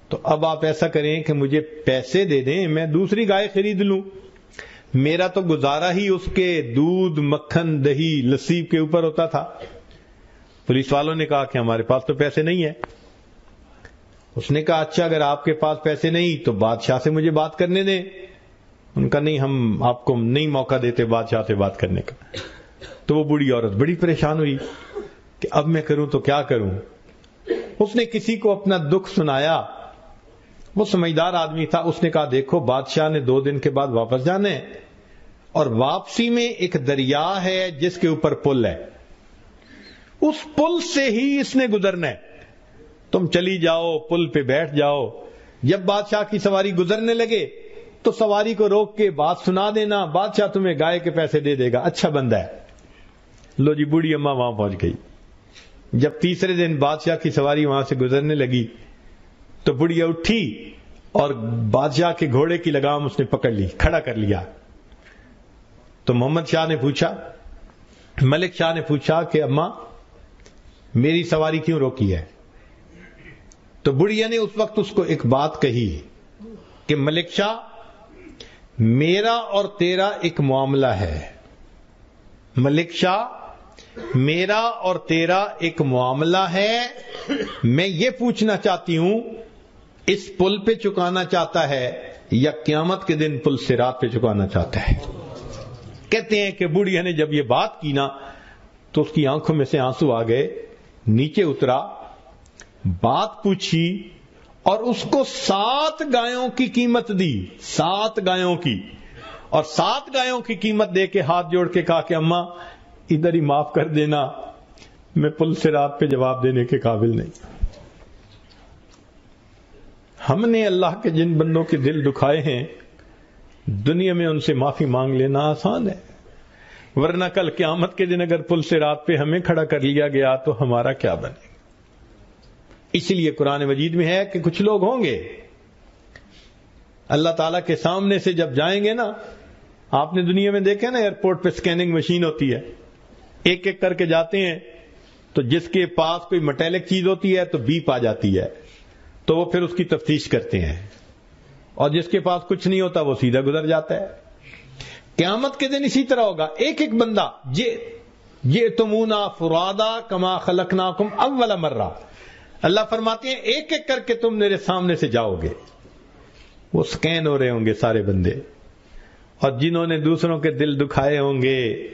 تو اب آپ ایسا کریں کہ مجھے پیسے دے دیں, میں دوسری گائے خرید لوں. میرا تو گزارا ہی اس کے دودھ, مکھن, دہی, لسی کے اوپر ہوتا تھا. پولیس والوں نے کہا کہ ہمارے پاس تو پیسے نہیں ہیں. اس نے کہا اچھا اگر آپ کے پاس پیسے نہیں تو بادشاہ سے مجھے بات کرنے دیں. ان کا نہیں, ہم آپ کو نہیں موقع دیتے بادشاہ سے بات کرنے کا. تو وہ بوڑھی عورت بڑی پریشان ہوئی کہ اب میں کروں تو کیا کروں. اس نے کسی کو اپنا دکھ سنایا. وہ سمجھدار آدمی تھا. اس نے کہا دیکھو بادشاہ نے 2 دن کے بعد واپس جانا ہے اور واپسی میں ایک دریا ہے جس کے اوپر پل ہے, اس پل سے ہی اس نے گزرنا ہے. تم چلی جاؤ, پل پہ بیٹھ جاؤ. جب بادشاہ کی سواری گزرنے لگے تو سواری کو روک کے بات سنا دینا, بادشاہ تمہیں گائے کے پیسے دے دے گا, اچھا بندہ ہے. لو جی بوڑھی اماں وہاں پہنچ گئی. جب تیسرے دن بادشاہ کی سواری وہاں سے گزرنے لگی تو بڑھیا اٹھی اور بادشاہ کے گھوڑے کی لگام اس نے پکڑ لی, کھڑا کر لیا. تو محمد شاہ نے پوچھا, ملک شاہ نے پوچھا کہ اماں میری سواری کیوں روکی ہے؟ تو بڑھیا نے اس وقت اس کو ایک بات کہی کہ ملک شاہ میرا اور تیرا ایک معاملہ ہے. ملک شاہ میرا اور تیرا ایک معاملہ ہے. میں یہ پوچھنا چاہتی ہوں اس پل پہ چکانا چاہتا ہے یا قیامت کے دن پل صراط پہ چکانا چاہتا ہے؟ کہتے ہیں کہ بوڑھیا نے جب یہ بات کی نا تو اس کی آنکھوں میں سے آنسو آ گئے, نیچے اترا بات پوچھی اور اس کو 7 گایوں کی قیمت دی، 7 گایوں کی، اور 7 گایوں کی قیمت دے کے ہاتھ جوڑ کے کہا کہ اماں ادھر ہی معاف کر دینا، میں پل صراط پہ جواب دینے کے قابل نہیں۔ ہم نے اللہ کے جن بندوں کے دل دکھائے ہیں دنیا میں ان سے معافی مانگ لینا آسان ہے، ورنہ کل قیامت کے دن اگر پل صراط پہ ہمیں کھڑا کر لیا گیا تو ہمارا کیا بنے؟ اس لیے قرآن مجید میں ہے کہ کچھ لوگ ہوں گے اللہ تعالیٰ کے سامنے سے جب جائیں گے نا، آپ نے دنیا میں دیکھا نا ایئرپورٹ پہ سکیننگ مشین ہوتی ہے، ایک ایک کر کے جاتے ہیں تو جس کے پاس کوئی میٹیلک چیز ہوتی ہے تو بیپ آ جاتی ہے، تو وہ پھر اس کی تفتیش کرتے ہیں، اور جس کے پاس کچھ نہیں ہوتا وہ سیدھا گزر جاتا ہے۔ قیامت کے دن اسی طرح ہوگا، ایک ایک بندہ جئتمونا فرادا کما خلقناکم اول مرہ، اللہ فرماتے ہیں ایک ایک کر کے تم میرے سامنے سے جاؤ گے، وہ سکین ہو رہے ہوں گے سارے بندے، اور جنہوں نے دوسروں کے دل دکھائے ہوں گے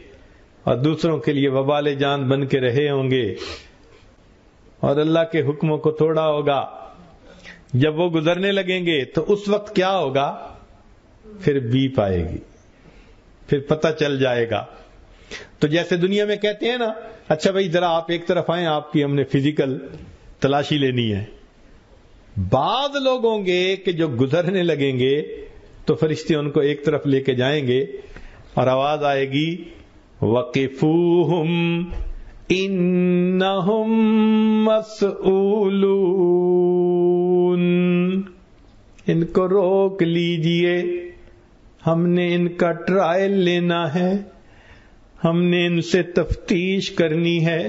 اور دوسروں کے لیے وبال جان بن کے رہے ہوں گے اور اللہ کے حکموں کو توڑا ہوگا، جب وہ گزرنے لگیں گے تو اس وقت کیا ہوگا؟ پھر بیپ آئے گی، پھر پتہ چل جائے گا۔ تو جیسے دنیا میں کہتے ہیں نا، اچھا بھائی ذرا آپ ایک طرف آئیں، آپ کی ہم نے فزیکل تلاشی لینی ہے، بعض لوگ ہوں گے کہ جو گزرنے لگیں گے تو فرشتے ان کو ایک طرف لے کے جائیں گے اور آواز آئے گی وَقِفُوهُمْ إِنَّهُمْ مَسْئُولُونَ، ان کو روک لیجئے، ہم نے ان کا ٹرائل لینا ہے، ہم نے ان سے تفتیش کرنی ہے،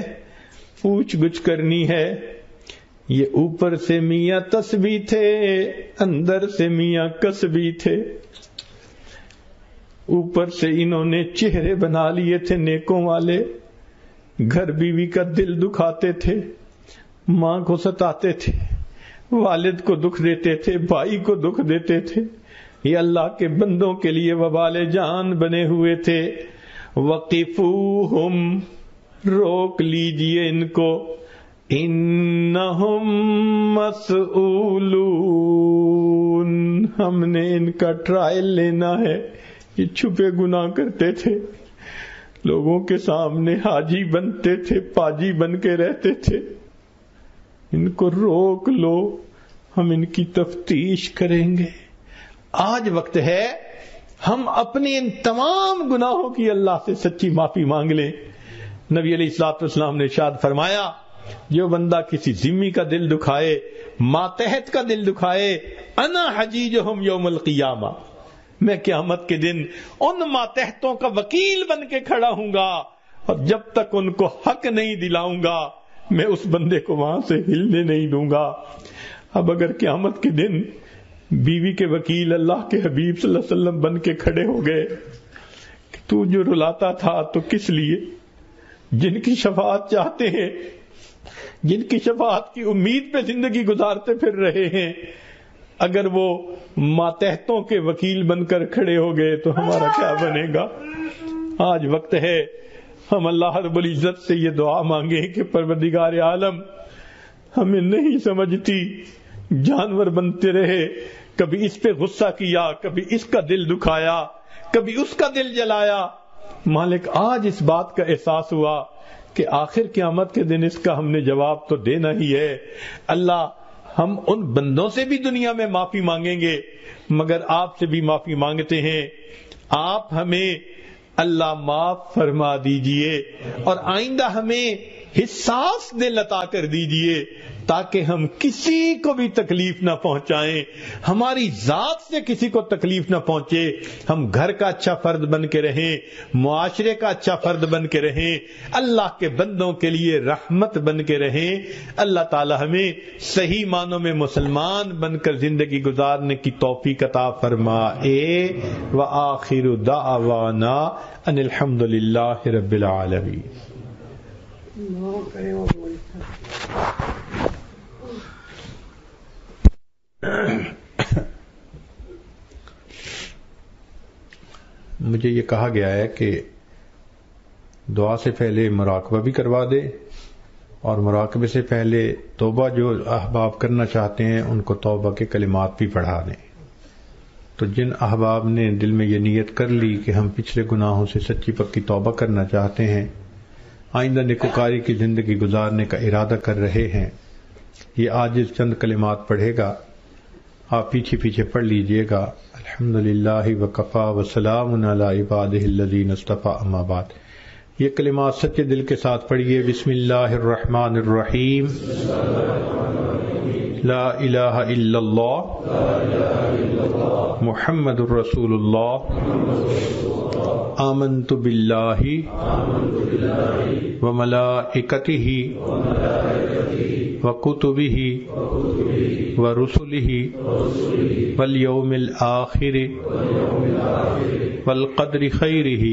پوچھ گچھ کرنی ہے۔ یہ اوپر سے میاں تسبیح تھے، اندر سے میاں کسبی تھے، اوپر سے انہوں نے چہرے بنا لیے تھے نیکوں والے، گھر بیوی کا دل دکھاتے تھے، ماں کو ستاتے تھے، والد کو دکھ دیتے تھے، بھائی کو دکھ دیتے تھے، یہ اللہ کے بندوں کے لیے وبال جان بنے ہوئے تھے۔ وقفوہم، روک لیجئے ان کو، انہم مسئولون، ہم نے ان کا ٹرائل لینا ہے۔ یہ چھپے گناہ کرتے تھے، لوگوں کے سامنے حاجی بنتے تھے، پاجی بن کے رہتے تھے، ان کو روک لو، ہم ان کی تفتیش کریں گے۔ آج وقت ہے ہم اپنے ان تمام گناہوں کی اللہ سے سچی معافی مانگ لیں۔ نبی علیہ الصلوۃ والسلام نے ارشاد فرمایا، جو بندہ کسی ذمی کا دل دکھائے، ماتحت کا دل دکھائے، انا حجیجہم یوم القیامہ، میں قیامت کے دن ان ماتحتوں کا وکیل بن کے کھڑا ہوں گا، اور جب تک ان کو حق نہیں دلاؤں گا میں اس بندے کو وہاں سے ہلنے نہیں دوں گا۔ اب اگر قیامت کے دن بیوی کے وکیل اللہ کے حبیب صلی اللہ علیہ وسلم بن کے کھڑے ہو گئے کہ تو جو رلاتا تھا تو کس لیے، جن کی شفاعت چاہتے ہیں، جن کی شفاعت کی امید پہ زندگی گزارتے پھر رہے ہیں، اگر وہ ماتحتوں کے وکیل بن کر کھڑے ہو گئے تو ہمارا کیا بنے گا؟ آج وقت ہے ہم اللہ رب العزت سے یہ دعا مانگیں کہ پروردگار عالم، ہمیں نہیں سمجھتی، جانور بنتے رہے، کبھی اس پہ غصہ کیا، کبھی اس کا دل دکھایا، کبھی اس کا دل جلایا۔ مالک آج اس بات کا احساس ہوا کہ آخر قیامت کے دن اس کا ہم نے جواب تو دینا ہی ہے۔ اللہ، ہم ان بندوں سے بھی دنیا میں معافی مانگیں گے، مگر آپ سے بھی معافی مانگتے ہیں، آپ ہمیں اللہ معاف فرما دیجئے، اور آئندہ ہمیں حساس دل عطا کر دیجئے تاکہ ہم کسی کو بھی تکلیف نہ پہنچائیں، ہماری ذات سے کسی کو تکلیف نہ پہنچے، ہم گھر کا اچھا فرد بن کے رہیں، معاشرے کا اچھا فرد بن کے رہیں، اللہ کے بندوں کے لیے رحمت بن کے رہیں۔ اللہ تعالی ہمیں صحیح معنوں میں مسلمان بن کر زندگی گزارنے کی توفیق عطا فرمائے۔ وآخر دعوانا ان الحمد للہ رب العالمین۔ مجھے یہ کہا گیا ہے کہ دعا سے پہلے مراقبہ بھی کروا دے اور مراقبے سے پہلے توبہ جو احباب کرنا چاہتے ہیں ان کو توبہ کے کلمات بھی پڑھا دیں. تو جن احباب نے دل میں یہ نیت کر لی کہ ہم پچھلے گناہوں سے سچی پکی توبہ کرنا چاہتے ہیں، آئندہ نیکوکاری کی زندگی گزارنے کا ارادہ کر رہے ہیں، یہ عاجز چند کلمات پڑھے گا، آپ پیچھے پیچھے پڑھ لیجئے گا. الحمدللہ وکفا وسلام علی عبادہ الذین اصطفی، اما بعد. یہ کلمات سچے دل کے ساتھ پڑھیے. بسم اللہ الرحمن الرحیم. لا الہ الا اللہ محمد الرسول اللہ آمنت باللہ وملائکتہ وکتبہ ورسلہ والیوم الآخر والقدر خیرہ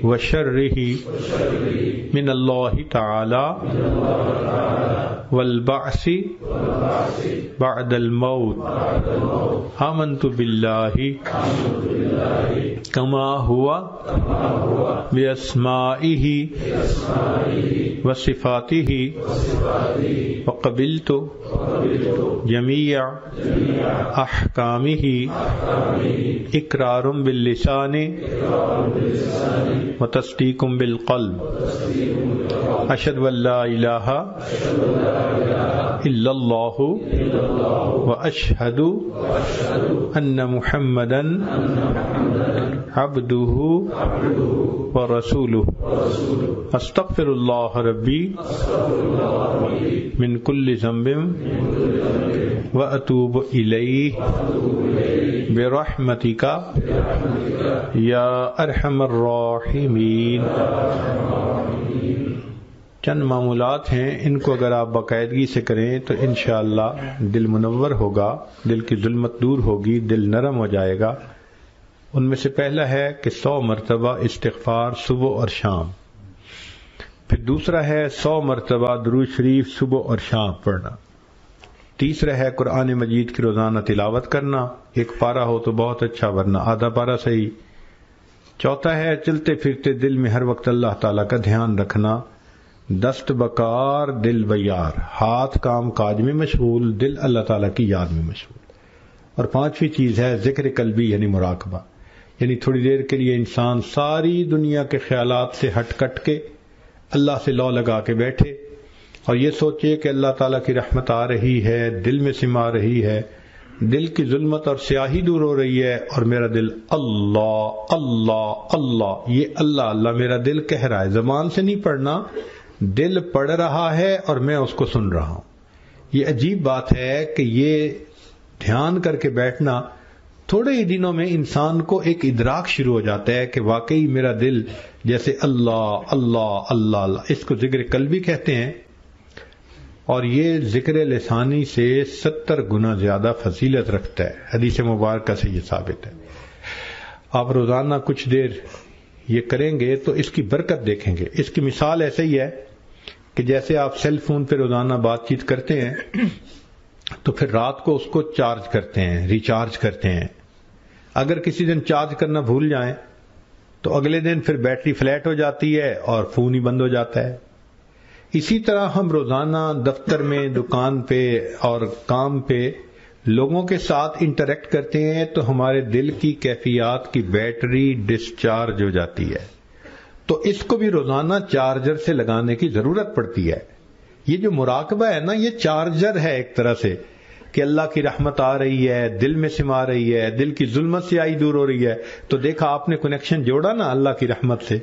وشرہ من اللہ تعالی والبعث بعد الموت. آمنت باللہ کما ہوا باسمائہ وصفاتہ وقبلت جمیع احکامہ اقرار باللسان وتصدیق بالقلب. اشہد ان لا الہ الا اللہ واشہد ان محمدا عبدہ ورسولہ. استغفر اللہ ربی من کل ذنب واتوب الیہ برحمتک یا ارحم الراحمین. چند معمولات ہیں، ان کو اگر آپ باقاعدگی سے کریں تو انشاءاللہ دل منور ہوگا، دل کی ظلمت دور ہوگی، دل نرم ہو جائے گا. ان میں سے پہلا ہے کہ 100 مرتبہ استغفار صبح اور شام. پھر دوسرا ہے 100 مرتبہ درود شریف صبح اور شام پڑھنا. تیسرا ہے قرآن مجید کی روزانہ تلاوت کرنا، ایک پارہ ہو تو بہت اچھا، ورنہ آدھا پارہ صحیح. چوتھا ہے چلتے پھرتے دل میں ہر وقت اللہ تعالیٰ کا دھیان رکھنا. دست بکار دل بیار، ہاتھ کام کاج میں مشغول، دل اللہ تعالیٰ کی یاد میں مشغول. اور پانچویں چیز ہے ذکر قلبی یعنی مراقبہ، یعنی تھوڑی دیر کے لیے انسان ساری دنیا کے خیالات سے ہٹ کٹ کے اللہ سے لو لگا کے بیٹھے اور یہ سوچے کہ اللہ تعالیٰ کی رحمت آ رہی ہے، دل میں سما رہی ہے، دل کی ظلمت اور سیاہی دور ہو رہی ہے، اور میرا دل اللہ اللہ اللہ، یہ اللہ اللہ میرا دل کہہ رہا ہے، زبان سے نہیں پڑھنا، دل پڑھ رہا ہے اور میں اس کو سن رہا ہوں. یہ عجیب بات ہے کہ یہ دھیان کر کے بیٹھنا، تھوڑے ہی دنوں میں انسان کو ایک ادراک شروع ہو جاتا ہے کہ واقعی میرا دل جیسے اللہ اللہ اللہ اللہ، اس کو ذکر قلبی کہتے ہیں. اور یہ ذکر لسانی سے 70 گنا زیادہ فضیلت رکھتا ہے، حدیث مبارکہ سے یہ ثابت ہے. آپ روزانہ کچھ دیر یہ کریں گے تو اس کی برکت دیکھیں گے. اس کی مثال ایسے ہی ہے کہ جیسے آپ سیل فون پہ روزانہ بات چیت کرتے ہیں تو پھر رات کو اس کو چارج کرتے ہیں، ریچارج کرتے ہیں. اگر کسی دن چارج کرنا بھول جائیں تو اگلے دن پھر بیٹری فلیٹ ہو جاتی ہے اور فون ہی بند ہو جاتا ہے. اسی طرح ہم روزانہ دفتر میں، دکان پہ اور کام پہ لوگوں کے ساتھ انٹریکٹ کرتے ہیں تو ہمارے دل کی کیفیات کی بیٹری ڈسچارج ہو جاتی ہے. تو اس کو بھی روزانہ چارجر سے لگانے کی ضرورت پڑتی ہے. یہ جو مراقبہ ہے نا، یہ چارجر ہے ایک طرح سے، کہ اللہ کی رحمت آ رہی ہے، دل میں سما رہی ہے، دل کی ظلمت سے آئی دور ہو رہی ہے. تو دیکھا آپ نے کنیکشن جوڑا نا اللہ کی رحمت سے.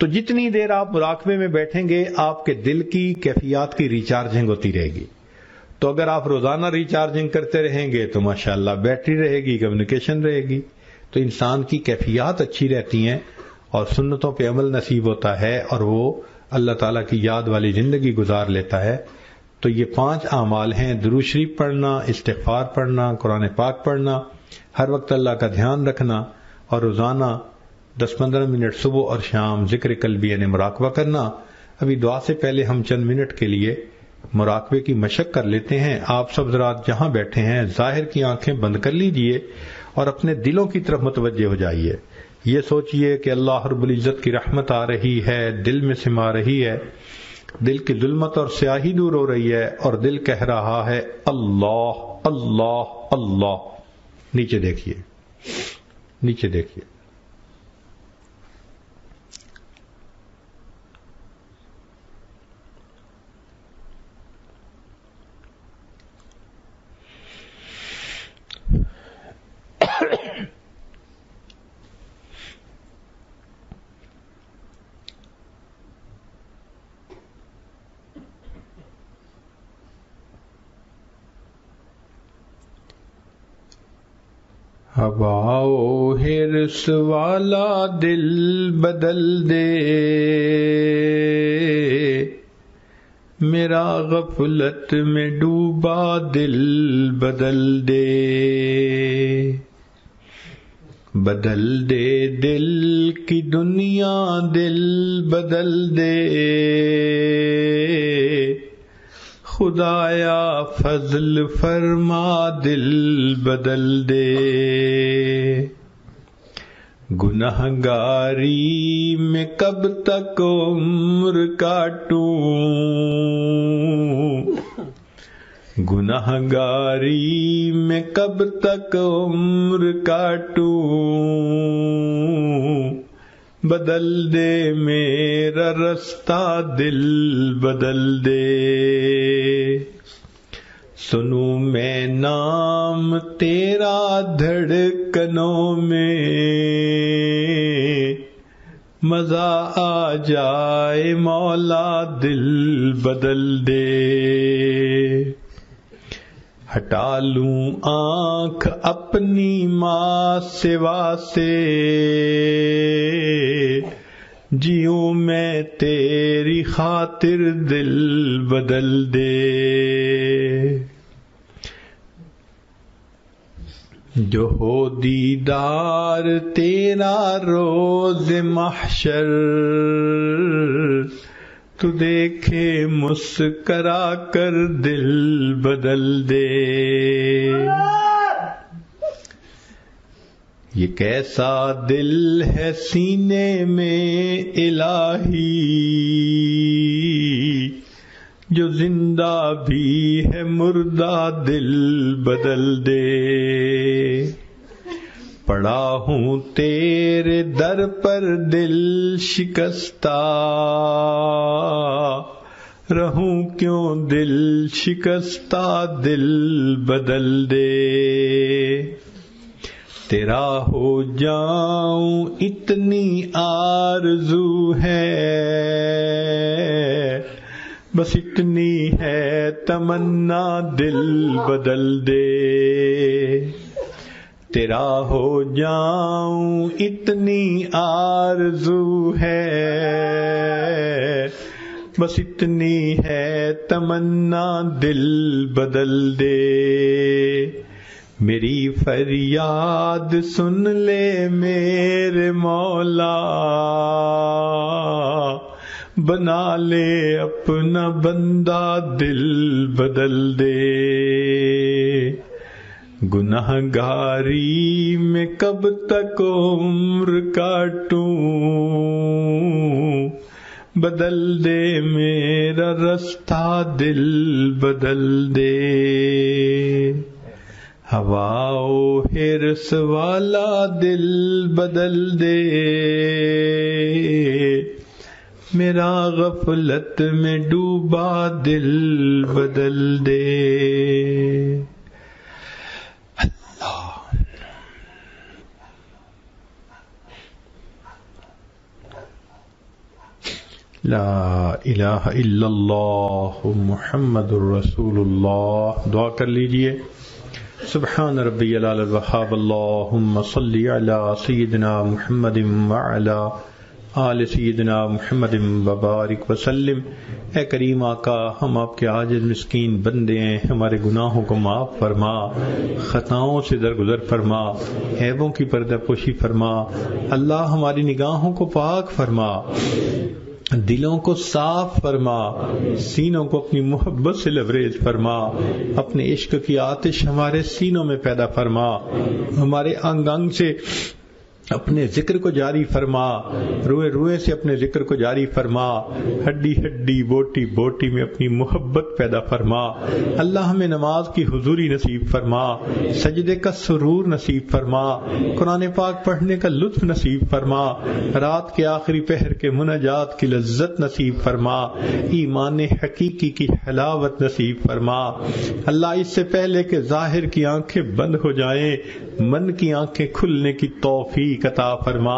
تو جتنی دیر آپ مراقبے میں بیٹھیں گے آپ کے دل کی کیفیات کی ریچارجنگ ہوتی رہے گی. تو اگر آپ روزانہ ریچارجنگ کرتے رہیں گے تو ماشاءاللہ بیٹری رہے گی، کمیونیکیشن رہے گی، تو انسان کی کیفیات اچھی رہتی ہیں اور سنتوں پہ عمل نصیب ہوتا ہے اور وہ اللہ تعالیٰ کی یاد والی زندگی گزار لیتا ہے. تو یہ 5 اعمال ہیں: درود شریف پڑھنا، استغفار پڑھنا، قرآن پاک پڑھنا، ہر وقت اللہ کا دھیان رکھنا، اور روزانہ 10-15 منٹ صبح اور شام ذکر قلبی یعنی مراقبہ کرنا. ابھی دعا سے پہلے ہم چند منٹ کے لیے مراقبے کی مشق کر لیتے ہیں. آپ سب حضرات جہاں بیٹھے ہیں ظاہر کی آنکھیں بند کر لیجئے اور اپنے دلوں کی طرف متوجہ ہو جائیے. یہ سوچئے کہ اللہ رب العزت کی رحمت آ رہی ہے، دل میں سما رہی ہے. دل کی ظلمت اور سیاہی دور ہو رہی ہے اور دل کہہ رہا ہے اللہ اللہ اللہ. نیچے دیکھیے، نیچے دیکھیے. ہواؤ ہرس والا دل بدل دے، میرا غفلت میں ڈوبا دل بدل دے. بدل دے دل کی دنیا دل بدل دے، خدایا فضل فرما دل بدل دے. گنہگاری میں کب تک عمر کاٹوں، گنہگاری میں کب تک عمر کاٹوں، بدل دے میرا رستہ دل بدل دے. سنوں میں نام تیرا دھڑکنوں میں، مزہ آ جائے مولا دل بدل دے. ہٹا لوں آنکھ اپنی ماں سوا سے، جیوں میں تیری خاطر دل بدل دے. جو ہو دیدار تیرا روز محشر، تو دیکھے مسکرا کر دل بدل دے. یہ کیسا دل ہے سینے میں الہی، جو زندہ بھی ہے مردہ دل بدل دے. پڑا ہوں تیرے در پر دل شکستہ، رہوں کیوں دل شکستہ دل بدل دے. تیرا ہو جاؤں اتنی آرزو ہے، بس اتنی ہے تمنا دل بدل دے. تیرا ہو جاؤں اتنی آرزو ہے، بس اتنی ہے تمنا دل بدل دے. میری فریاد سن لے میرے مولا، بنا لے اپنا بندہ دل بدل دے. گنہگاری میں کب تک عمر کاٹوں، بدل دے میرا رستہ دل بدل دے. ہواؤ ہرس والا دل بدل دے، میرا غفلت میں ڈوبا دل بدل دے. لا الہ الا اللہ محمد الرسول اللہ. دعا کر لیجئے. سبحان ربی العلی الوہاب، اللہم صلی علی سیدنا محمد وعلی آل سیدنا محمد وبارک وسلم. اے کریم آقا، ہم آپ کے عاجز مسکین بندے ہیں، ہمارے گناہوں کو معاف فرما، خطاؤں سے درگزر فرما، عیبوں کی پردہ پوشی فرما. اللہ ہماری نگاہوں کو پاک فرما، دلوں کو صاف فرما، سینوں کو اپنی محبت سے لبریز فرما. اپنے عشق کی آتش ہمارے سینوں میں پیدا فرما، ہمارے انگ انگ سے اپنے ذکر کو جاری فرما، روئے روئے سے اپنے ذکر کو جاری فرما، ہڈی ہڈی بوٹی بوٹی میں اپنی محبت پیدا فرما۔ اللہ ہمیں نماز کی حضوری نصیب فرما، سجدے کا سرور نصیب فرما، قرآن پاک پڑھنے کا لطف نصیب فرما، رات کے آخری پہر کے مناجات کی لذت نصیب فرما، ایمان حقیقی کی حلاوت نصیب فرما۔ اللہ اس سے پہلے کہ ظاہر کی آنکھیں بند ہو جائیں، من کی آنکھیں کھلنے کی توفیق عطا فرما۔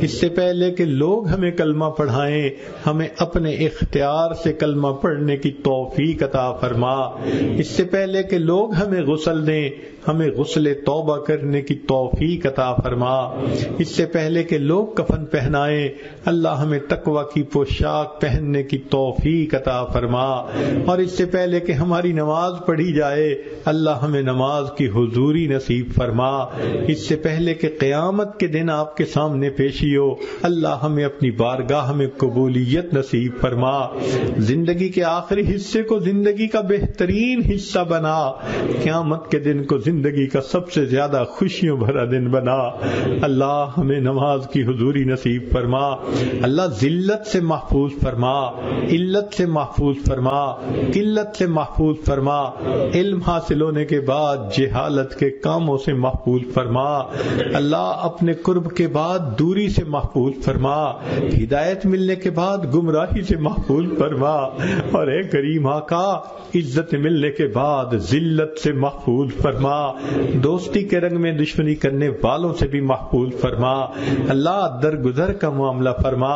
اس سے پہلے کہ لوگ ہمیں کلمہ پڑھائیں، ہمیں اپنے اختیار سے کلمہ پڑھنے کی توفیق عطا فرما۔ اس سے پہلے کہ لوگ ہمیں غسل دیں، ہمیں غسل توبہ کرنے کی توفیق عطا فرما۔ اس سے پہلے کہ لوگ کفن پہنائیں، اللہ ہمیں تقوی کی پوشاک پہننے کی توفیق عطا فرما۔ اور اس سے پہلے کہ ہماری نماز پڑھی جائے، اللہ ہمیں نماز کی حضوری نصیب فرما۔ اس سے پہلے کہ قیامت کے دن آپ کے سامنے پیشی ہو، اللہ ہمیں اپنی بارگاہ میں قبولیت نصیب فرما۔ زندگی کے آخری حصے کو زندگی کا بہترین حصہ بنا، قیامت کے دن کو زندگی کا سب سے زیادہ خوشیوں بھرا دن بنا۔ اللہ ہمیں نماز کی حضوری نصیب فرما۔ اللہ ذلت سے محفوظ فرما، علت سے محفوظ فرما، قلت سے محفوظ فرما، علم حاصل ہونے کے بعد جہالت کے کاموں سے محفوظ فرما۔ اللہ اپنے قرب کے بعد دوری سے محفوظ فرما، ہدایت ملنے کے بعد گمراہی سے محفوظ فرما، اور اے کریم آقا عزت ملنے کے بعد ذلت سے محفوظ فرما، دوستی کے رنگ میں دشمنی کرنے والوں سے بھی محفوظ فرما۔ اللہ درگزر کا معاملہ فرما۔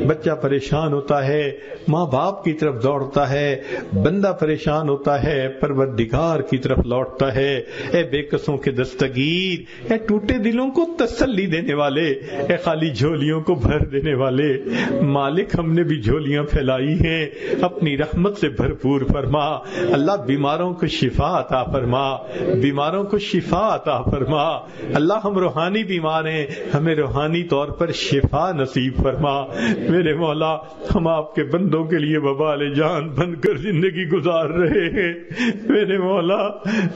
بچہ پریشان ہوتا ہے، ماں باپ کی طرف دوڑتا ہے، بندہ پریشان ہوتا ہے، پروردگار کی طرف لوٹتا ہے۔ اے بے قصوں کے دستگیر، اے ٹوٹے دلوں کو تسلی دینے والے، اے خالی جھولیوں کو بھر دینے والے مالک، ہم نے بھی جھولیاں پھیلائی ہیں، اپنی رحمت سے بھرپور فرما۔ اللہ بیماروں کو شفا عطا فرما، بیماروں کو شفا عطا فرما۔ اللہ ہم روحانی بیمار ہیں، ہمیں روحانی طور پر شفا نصیب فرما۔ میرے مولا، ہم آپ کے بندوں کے لیے وبال جان بن کر زندگی گزار رہے ہیں، میرے مولا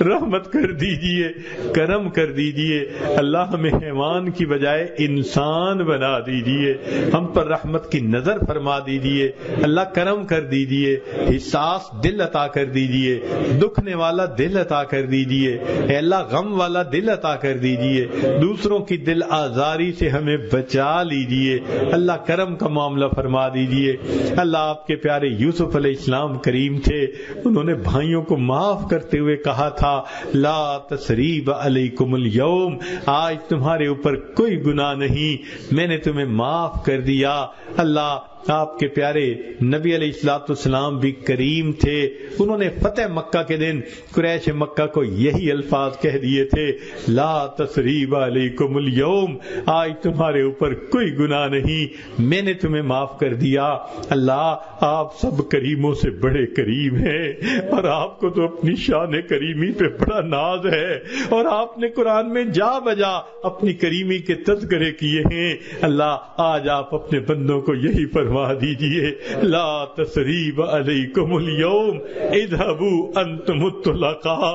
رحمت کر دیجئے، کرم کر دیجئے۔ اللہ ہمیں حیوان کی بجائے انسان بنا دیجئے، ہم پر رحمت کی نظر فرما دیجئے۔ اللہ کرم کر دیجئے، حساس دل عطا کر دیجئے، دکھنے والا دل عطا کر دیجئے، اے اللہ غم والا دل عطا کر دیجئے، دوسروں کی دل آزاری سے ہمیں بچا لیجئے۔ اللہ کرم کا معاملہ فرما دیجئے۔ اللہ آپ کے پیارے یوسف علیہ السلام کریم تھے، انہوں نے بھائیوں کو معاف کرتے ہوئے کہا تھا لا تثریب علیکم اليوم، آج تمہارے اوپر کوئی گناہ نہیں، میں نے تمہیں معاف کر دیا۔ اللہ آپ کے پیارے نبی علیہ الصلوۃ والسلام بھی کریم تھے، انہوں نے فتح مکہ کے دن قریش مکہ کو یہی الفاظ کہہ دیے تھے لا تثریب علیکم اليوم، آج تمہارے اوپر کوئی گناہ نہیں، میں نے تمہیں معاف کر دیا۔ اللہ آپ سب کریموں سے بڑے کریم ہیں، اور آپ کو تو اپنی شان کریمی پہ بڑا ناز ہے، اور آپ نے قرآن میں جا بجا اپنی کریمی کے تذکرے کیے ہیں۔ اللہ آج آپ اپنے بندوں کو یہی فرما دیجئے لا تثریب علیکم اليوم اذهبوا انتم الطلقاء۔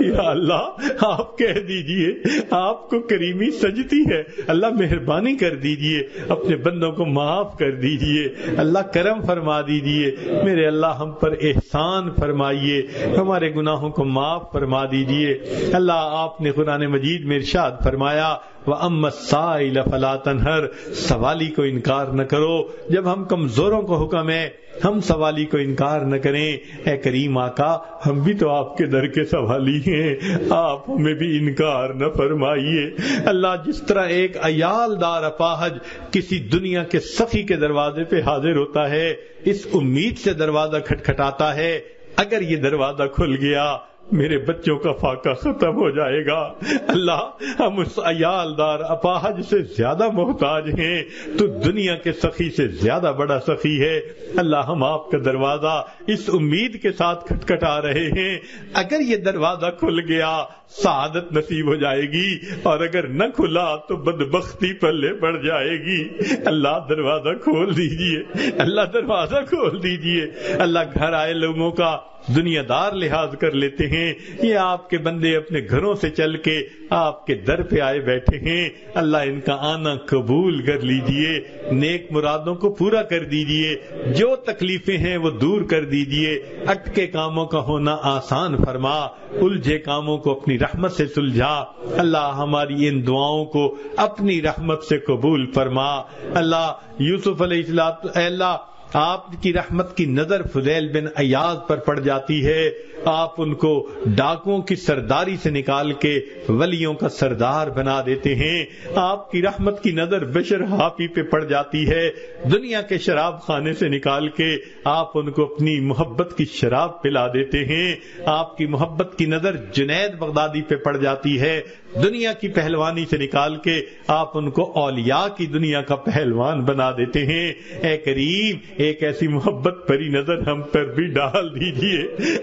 یا اللہ آپ کہہ دیجئے، آپ کو کریمی سجتی ہے، اللہ مہربانی کر دیجئے، اپنے بندوں کو معاف کر دیجئے، اللہ کرم فرما دیجئے، میرے اللہ ہم پر احسان فرمائیے، ہمارے گناہوں کو معاف فرما دیجئے۔ اللہ آپ نے قرآن مجید میں ارشاد فرمایا وَأَمَّا السَّائِلَ فَلَا تَنْهَرْ، سوالی کو انکار نہ کرو۔ جب ہم کمزوروں کو حکم ہے ہم سوالی کو انکار نہ کریں۔ اے کریم آقا ہم بھی تو آپ کے در کے سوالی ہیں، آپ ہمیں بھی انکار نہ فرمائیے۔ اللہ جس طرح ایک عیال دار اپاہج کسی دنیا کے سخی کے دروازے پہ حاضر ہوتا ہے، اس امید سے دروازہ کھٹکھٹاتا ہے اگر یہ دروازہ کھل گیا میرے بچوں کا فاقہ ختم ہو جائے گا۔ اللہ ہم اس عیال دار اپاہج سے زیادہ محتاج ہیں، تو دنیا کے سخی سے زیادہ بڑا سخی ہے۔ اللہ ہم آپ کا دروازہ اس امید کے ساتھ کھٹکھٹا رہے ہیں اگر یہ دروازہ کھل گیا سعادت نصیب ہو جائے گی، اور اگر نہ کھلا تو بدبختی پلے پڑ جائے گی۔ اللہ دروازہ کھول دیجئے، اللہ دروازہ کھول دیجئے۔ اللہ گھر آئے لوگوں کا دنیا دار لحاظ کر لیتے ہیں، یہ آپ کے بندے اپنے گھروں سے چل کے آپ کے در پہ آئے بیٹھے ہیں، اللہ ان کا آنا قبول کر لیجئے، نیک مرادوں کو پورا کر دیجئے، جو تکلیفیں ہیں وہ دور کر دیجئے، اٹکے کاموں کا ہونا آسان فرما، الجھے کاموں کو اپنی رحمت سے سلجھا، اللہ ہماری ان دعاؤں کو اپنی رحمت سے قبول فرما۔ اللہ یوسف علیہ السلام، اے اللہ آپ کی رحمت کی نظر فضیل بن ایاز پر پڑ جاتی ہے، آپ ان کو ڈاکوؤں کی سرداری سے نکال کے ولیوں کا سردار بنا دیتے ہیں، آپ کی رحمت کی نظر بشر حافی پہ پڑ جاتی ہے، دنیا کے شراب خانے سے نکال کے آپ ان کو اپنی محبت کی شراب پلا دیتے ہیں، آپ کی محبت کی نظر جنید بغدادی پہ پڑ جاتی ہے، دنیا کی پہلوانی سے نکال کے آپ ان کو اولیاء کی دنیا کا پہلوان بنا دیتے ہیں۔ اے کریم ایک ایسی محبت بری نظر ہم پر بھی ڈال دیجئے،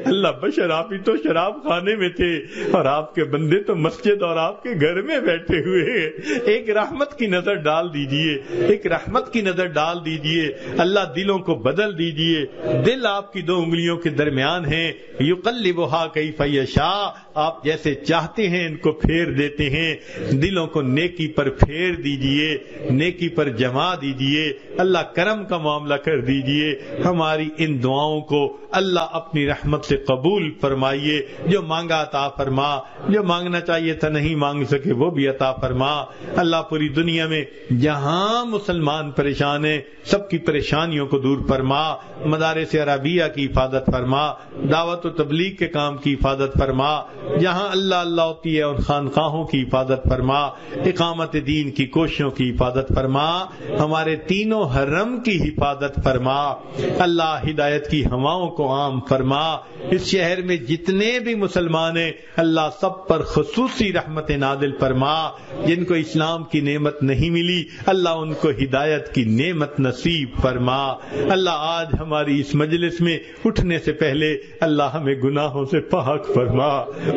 اللہ بشر آپ ہی تو شراب خانے میں تھے اور آپ کے بندے تو مسجد اور آپ کے گھر میں بیٹھے ہوئے ہیں، ایک رحمت کی نظر ڈال دیجئے، ایک رحمت کی نظر ڈال دیجئے، اللہ دلوں کو بدل دیجئے، دل آپ کی دو انگلیوں کے درمیان ہیں، یقلبھا کیف یشاء، آپ جیسے چاہتے ہیں ان کو پھیر دیتے ہیں، دلوں کو نیکی پر پھیر دیجئے، نیکی پر جما دیجئے، اللہ کرم کا معاملہ کر دیجئے، ہماری ان دعاؤں کو اللہ اپنی رحمت سے قبول فرمائیے، جو مانگا عطا فرما، جو مانگنا چاہیے تھا نہیں مانگ سکے وہ بھی عطا فرما۔ اللہ پوری دنیا میں جہاں مسلمان پریشان ہیں سب کی پریشانیوں کو دور فرما، مدارس عربیہ کی حفاظت فرما، دعوت و تبلیغ کے کام کی حفاظت فرما، جہاں اللہ اللہ ہوتی ہے ان خانقاہوں کی حفاظت فرما، اقامت دین کی کوششوں کی حفاظت فرما، ہمارے تینوں حرم کی حفاظت فرما، اللہ ہدایت کی ہواؤں کو عام فرما، اس شہر میں جتنے بھی مسلمان ہیں اللہ سب پر خصوصی رحمت نازل فرما، جن کو اسلام کی نعمت نہیں ملی اللہ ان کو ہدایت کی نعمت نصیب فرما۔ اللہ آج ہماری اس مجلس میں اٹھنے سے پہلے اللہ ہمیں گناہوں سے پاک فرما،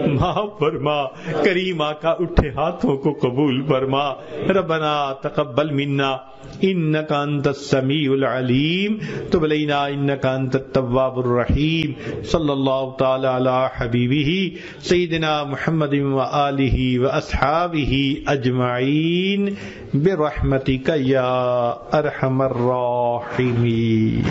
معاف فرما، کریم آقا اٹھے ہاتھوں کو قبول فرما، ربنا تقبل منا انک انت السمیع العلیم تب علینا انک انت التواب الرحیم، صلی اللہ تعالی علی حبیبہ سیدنا محمد وآلہ واصحابہ اجمعین برحمتک یا ارحم الراحمین۔